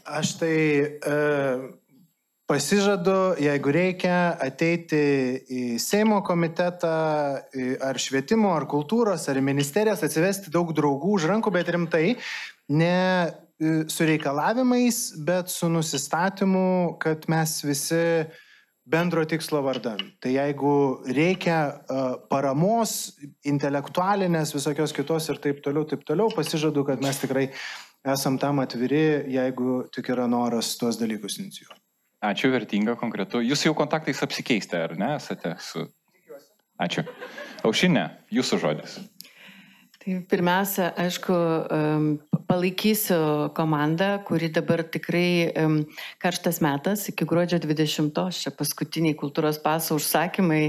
Aš tai pasižadu, jeigu reikia, ateiti į Seimo komitetą, ar švietimo, ar kultūros, ar ministerijas, atsivesti daug draugų už rankų, bet rimtai, ne su reikalavimais, bet su nusistatymu, kad mes visi bendro tikslo vardan. Tai jeigu reikia paramos, intelektualinės, visokios kitos ir taip toliau, pasižadu, kad mes tikrai esam tam atviri, jeigu tik yra noras tuos dalykus inicijuoti. Ačiū, vertinga, konkretu. Jūs jau kontaktais apsikeistė, ar ne? Esate su... Ačiū. Aušrinė, jūsų žodis. Tai pirmiausia, aišku, palaikysiu komandą, kuri dabar tikrai karštas metas, iki gruodžio 20, čia paskutiniai kultūros paso užsakymai,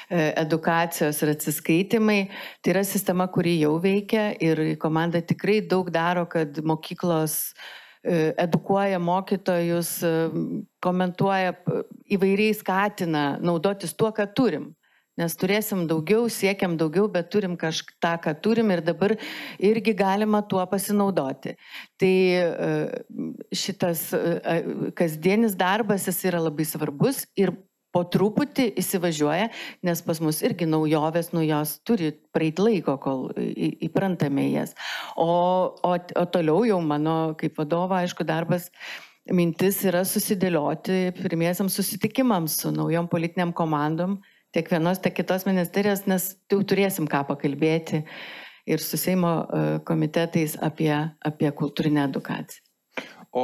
edukacijos ir atsiskaitimai. Tai yra sistema, kuri jau veikia ir komanda tikrai daug daro, kad mokyklos edukuoja mokytojus, komentuoja, įvairiai skatina naudotis tuo, ką turim. Nes turėsim daugiau, siekiam daugiau, bet turim kažką, ką turim ir dabar irgi galima tuo pasinaudoti. Tai šitas kasdienis darbas, jis yra labai svarbus ir po truputį įsivažiuoja, nes pas mus irgi naujovės, jos turi praeiti laiko, kol įprantame jas. O toliau jau mano kaip vadovo, aišku, darbas, mintis yra susidėlioti pirmiesiam susitikimams su naujom politiniam komandom, tiek vienos, tiek kitos ministerijos, nes jau turėsim ką pakalbėti ir su Seimo komitetais apie kultūrinę edukaciją. O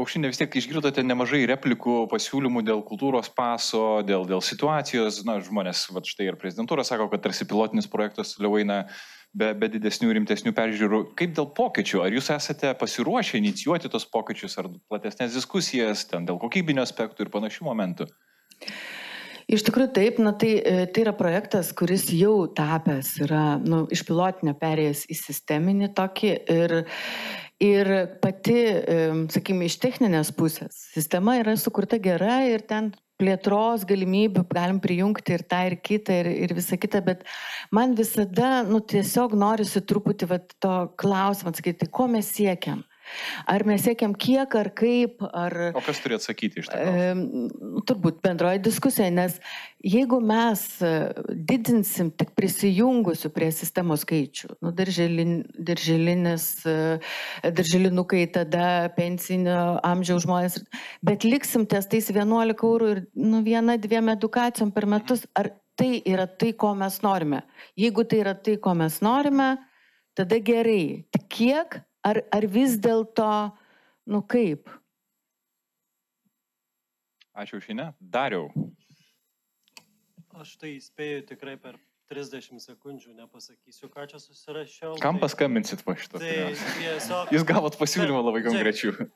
Aušrinė, vis tiek išgirdote nemažai replikų, pasiūlymų dėl kultūros paso, dėl situacijos. Na, žmonės, štai ir prezidentūra sako, kad tarsi pilotinis projektas toliau eina be didesnių, rimtesnių peržiūrų. Kaip dėl pokyčių? Ar jūs esate pasiruošę inicijuoti tos pokyčius, ar platesnės diskusijas ten dėl kokybinio aspektų ir panašių momentų? Iš tikrųjų taip, tai yra projektas, kuris jau tapęs yra iš pilotinio perėjęs į sisteminį tokį ir pati, sakykime, iš techninės pusės sistema yra sukurta gera ir ten plėtros galimybių galim prijungti ir tą ir kitą ir visą kitą, bet man visada tiesiog norisi truputį to klausimą atsakyti, ko mes siekiam. Ar mes siekiam kiek, ar kaip, ar... O kas turi atsakyti iš to? Turbūt bendroji diskusija, nes jeigu mes didinsim tik prisijungusių prie sistemos skaičių, darželinukai, tada pensinio amžiaus žmonės, bet liksim ties tais 11 eurų ir 1-2 edukacijom per metus, ar tai yra tai, ko mes norime? Jeigu tai yra tai, ko mes norime, tada gerai. Tik kiek? Ar vis dėlto, kaip? Ačiū šiandien. Dariau. Aš tai spėju tikrai per 30 sekundžių, nepasakysiu, ką čia susirašiau. Kam paskambinsit po šito? Tai tiesiog... Jūs gavot pasiūlymą labai konkrečių.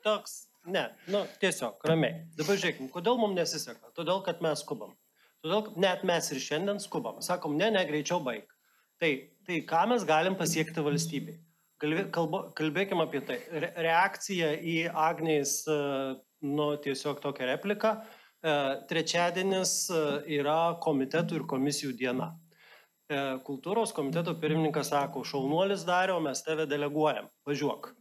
Tiesiog, ramiai. Dabar žiūrėkime, kodėl mums nesiseka? Todėl, kad mes skubam. Todėl, net mes ir šiandien skubam. Sakom, ne, greičiau baig. Tai ką mes galim pasiekti valstybei? Kalbėkime apie tai. Reakcija į Agnės, tiesiog tokią repliką. Trečiadienis yra komitetų ir komisijų diena. Kultūros komiteto pirmininkas sako, šaunuolis Dariau, mes tave deleguojam, važiuok.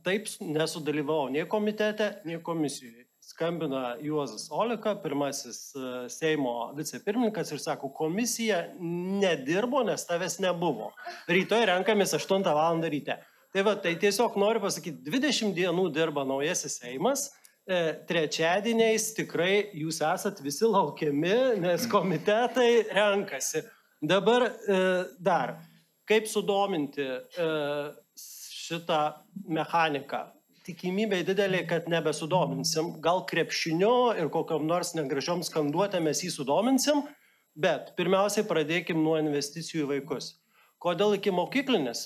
Taip nesudalyvau nei komitete, nei komisijoje. Skambina Juozas Oleka, pirmasis Seimo vicepirmininkas ir sako, komisija nedirbo, nes tavęs nebuvo. Rytoj renkamės 8 val. Ryte. Tai tiesiog noriu pasakyti, 20 dienų dirba naujasis Seimas, trečiadieniais tikrai jūs esat visi laukiami, nes komitetai renkasi. Dabar dar, kaip sudominti šitą mechaniką? Tikimybė didelė, kad nebesudominsim. Gal krepšinio ir kokiam nors negražiom skanduotėm mes jį sudominsim, bet pirmiausiai pradėkim nuo investicijų į vaikus. Kodėl iki mokyklinis?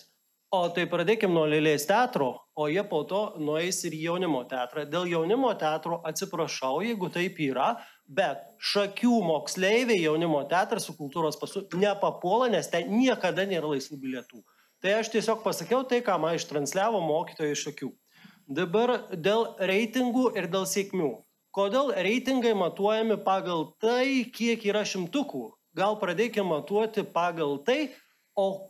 O tai pradėkim nuo Lėlės teatro, o jie po to nueis ir į jaunimo teatrą. Dėl jaunimo teatro atsiprašau, jeigu taip yra, bet Šakių moksleiviai jaunimo teatras su kultūros pasu nepapuola, nes ten niekada nėra laisvų bilietų. Tai aš tiesiog pasakiau tai, ką man ištransliavo mokytojai iš Šakių. Dabar dėl reitingų ir dėl sėkmių. Kodėl reitingai matuojami pagal tai, kiek yra šimtukų? Gal pradėkime matuoti pagal tai, o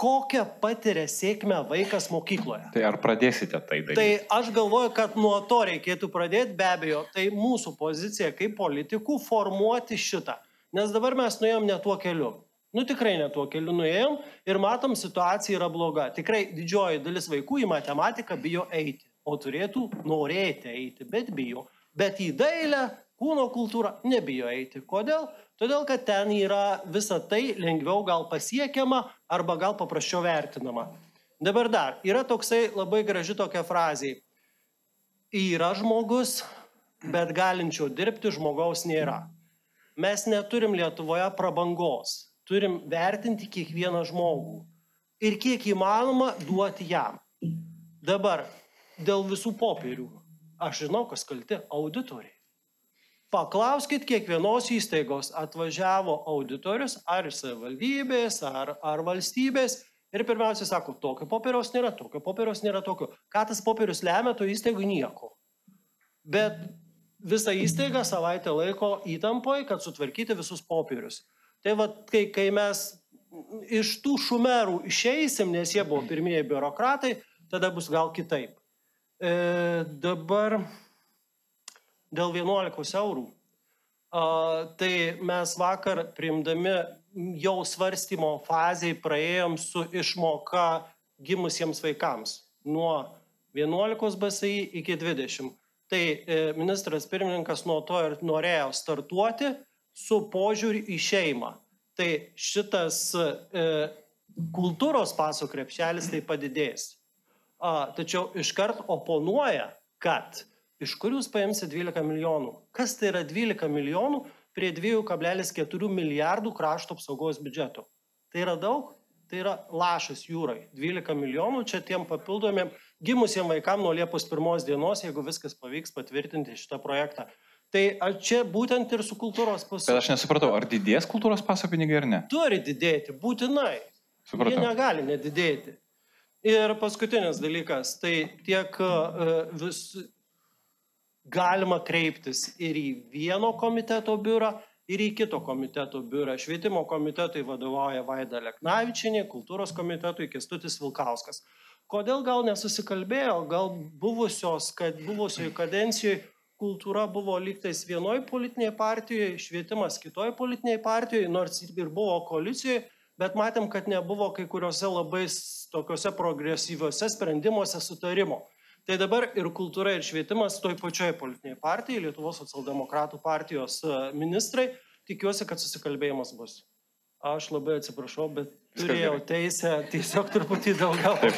kokią patiria sėkmę vaikas mokykloje. Tai ar pradėsite tai daryti? Tai aš galvoju, kad nuo to reikėtų pradėti, be abejo, tai mūsų pozicija kaip politikų formuoti šitą. Nes dabar mes nuėjom ne tuo keliu. Tikrai ne tuo keliu nuėjom ir matom, situacija yra bloga. Tikrai didžioji dalis vaikų į matematiką bijo eiti. O turėtų norėti eiti, bet bijo. Bet į dailę, kūno kultūrą nebijo eiti. Kodėl? Todėl, kad ten yra visa tai lengviau gal pasiekiama arba gal paprasčiau vertinama. Dabar dar, yra toksai labai graži tokia frazė. Yra žmogus, bet galinčio dirbti žmogaus nėra. Mes neturim Lietuvoje prabangos. Turim vertinti kiekvieną žmogų. Ir kiek įmanoma duoti jam. Dabar, dėl visų popierių. Aš žinau, kas kalti auditoriai. Paklauskit kiekvienos įstaigos, atvažiavo auditorius, ar savivaldybės, ar valstybės, ir pirmiausia sako, tokio popieriaus nėra, tokio. Ką tas popierius lemia, to įstaigų nieko. Bet visą įstaigą savaitę laiko įtampoje, kad sutvarkyti visus popierius. Tai kai mes iš tų šumerų išeisim, nes jie buvo pirmieji biurokratai, tada bus gal kitaip. Dabar dėl 11 eurų. Tai mes vakar priimdami jau svarstymo fazėje praėjom su išmoka gimusiems vaikams nuo 11 BSI iki 20. Tai ministras pirmininkas nuo to ir norėjo startuoti su požiūrį į šeimą. Tai šitas kultūros paso krepšelis tai padidės. Tačiau iškart oponuoja, kad iš kur jūs paimsi 12 milijonų? Kas tai yra 12 milijonų prie 2,4 milijardų krašto apsaugos biudžeto? Tai yra daug? Tai yra lašas jūrai. 12 milijonų čia tiem papildomiem gimusiem vaikam nuo Liepos 1 dienos, jeigu viskas pavyks patvirtinti šitą projektą. Tai čia būtent ir su kultūros pasu. Bet aš nesupratau, ar didės kultūros paso pinigai ar ne? Turi didėti, būtinai. Supratau. Jie negali nedidėti. Ir paskutinis dalykas, tai tiek galima kreiptis ir į vieno komiteto biurą, ir į kito komiteto biurą. Švietimo komitetui vadovauja Vaida Leknavičienė, kultūros komitetui Kęstutis Vilkauskas. kodėl gal nesusikalbėjo, gal buvusioje kadencijoje kultūra buvo lygtais vienoj politinėje partijoje, švietimas kitoj politinėje partijoje, nors ir buvo koalicijoje, bet matėm, kad nebuvo kai kuriuose labai tokiuose progresyviuose sprendimuose sutarimo. Tai dabar ir kultūra, ir švietimas toj pačioje politinėje partijoje, Lietuvos socialdemokratų partijos ministrai, tikiuosi, kad susikalbėjimas bus. Aš labai atsiprašau, bet turėjau teisę tiesiog truputį daugiau. Taip.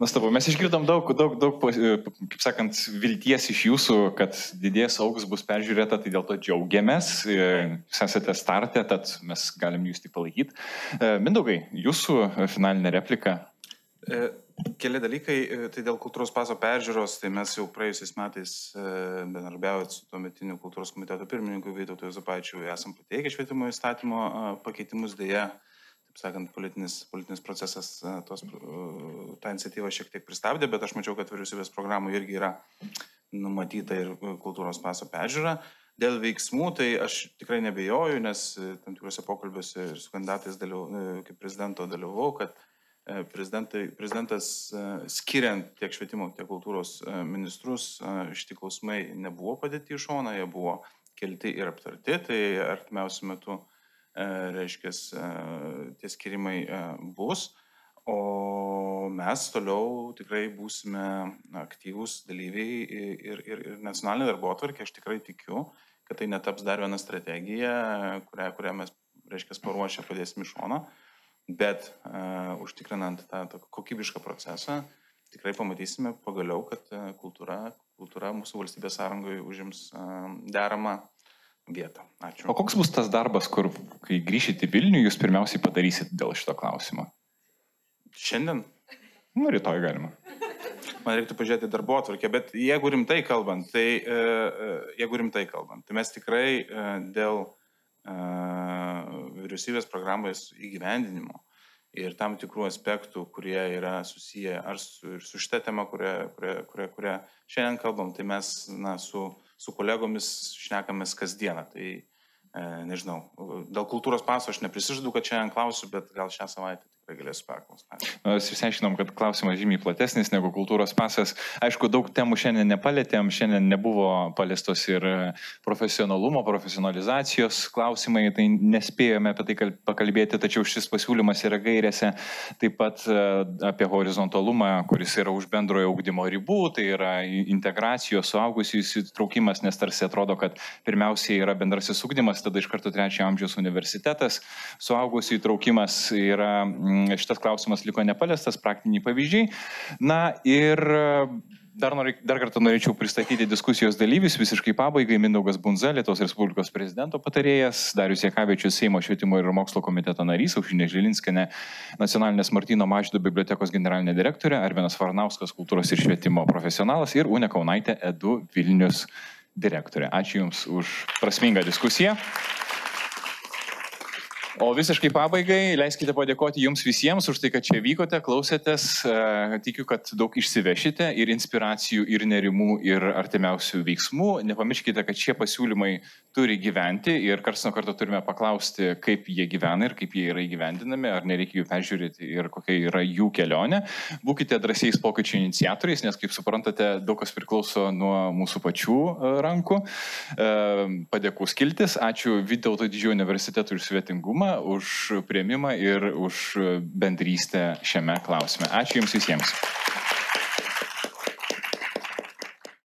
Nuostabu, mes išgirdom daug, kaip sakant, vilties iš jūsų, kad didės augs bus peržiūrėta, tai dėl to džiaugiamės. Jūs esate starte, tad mes galim jūs tik palaikyti. Mindaugai, jūsų finalinė replika. Keli dalykai, tai dėl kultūros paso peržiūros, tai mes jau praėjusiais metais bendarbiaujant su tuometiniu kultūros komiteto pirmininku Vytautui Juozapaičiu esam pateikę švietimo įstatymo pakeitimus, dėja, taip sakant, politinis procesas tą iniciatyvą šiek tiek pristabdė, bet aš mačiau, kad vyriausybės programų irgi yra numatyta ir kultūros paso peržiūra. Dėl veiksmų, tai aš tikrai nebejoju, nes tam tikrose pokalbiuose ir su kandidatais kaip prezidento dalyvau, kad prezidentas skiriant tiek švietimo, tiek kultūros ministrus, šitie klausimai nebuvo padėti į šoną, jie buvo kelti ir aptarti, tai artimiausiu metu, reiškia, tie skirimai bus, o mes toliau tikrai būsime aktyvūs dalyviai ir nacionalinė darbotvarkė, aš tikrai tikiu, kad tai netaps dar viena strategija, kurią mes, reiškia, paruošę padėsim į šoną. Bet užtikrinant tą kokybišką procesą, tikrai pamatysime pagaliau, kad kultūra mūsų valstybės sąrangoje užims deramą vietą. Ačiū. O koks bus tas darbas, kur, kai grįšite į Vilnių, jūs pirmiausiai padarysit dėl šito klausimo? Šiandien? Rytoj galima. Man reiktų pažiūrėti darbotvarkę, bet jeigu rimtai kalbant, tai mes tikrai dėl vyriausybės programos įgyvendinimo ir tam tikrų aspektų, kurie yra susiję ar su šitą temą, kurią šiandien kalbam, tai mes su kolegomis šnekamės kasdieną. Tai nežinau, dėl kultūros paso aš neprisižadu, kad šiandien klausiu, bet gal šią savaitę tikrai galėsiu perklausyti. Mes išsiaiškinom, kad klausimas žymiai platesnis negu kultūros pasas. Aišku, daug temų šiandien nepalėtėm, šiandien nebuvo paliestos ir profesionalumo, profesionalizacijos klausimai, tai nespėjome apie tai pakalbėti, tačiau šis pasiūlymas yra gairėse taip pat apie horizontalumą, kuris yra už bendrojo ugdymo ribų, tai yra integracijos suaugusių įsitraukimas, nes tarsi atrodo, kad pirmiausiai yra bendrasis ugdymas, tada iš karto 3 amžiaus universitetas, suaugusių įtraukimas yra, šitas klausimas liko nepaliestas, praktiniai pavyzdžiai. Na ir dar kartą norėčiau pristatyti diskusijos dalyvis, visiškai pabaigai Mindaugas Bundza, Lietuvos Respublikos prezidento patarėjas, Darius Jakavičius, Seimo švietimo ir mokslo komiteto narys, Aušrinė Žilinskienė, Nacionalinės Martyno Mažvydo bibliotekos generalinė direktorė, Arvinas Varnauskas, kultūros ir švietimo profesionalas ir Unė Kaunaitė, Edu Vilnius direktorė. Ačiū Jums už prasmingą diskusiją. O visiškai pabaigai leiskite padėkoti Jums visiems už tai, kad čia vykote, klausėtės. Tikiu, kad daug išsivešite ir inspiracijų, ir nerimų, ir artimiausių veiksmų. Nepamirškite, kad šie pasiūlymai turi gyventi ir karts nuo karto turime paklausti, kaip jie gyvena ir kaip jie yra įgyvendinami, ar nereikia jų peržiūrėti ir kokia yra jų kelionė. Būkite drąsiais pokyčių iniciatoriais, nes, kaip suprantate, daug kas priklauso nuo mūsų pačių rankų. Padėkų skiltis. Ačiū Vytauto Didžiojo universitetui už svetingumą, už priėmimą ir už bendrystę šiame klausime. Ačiū Jums visiems.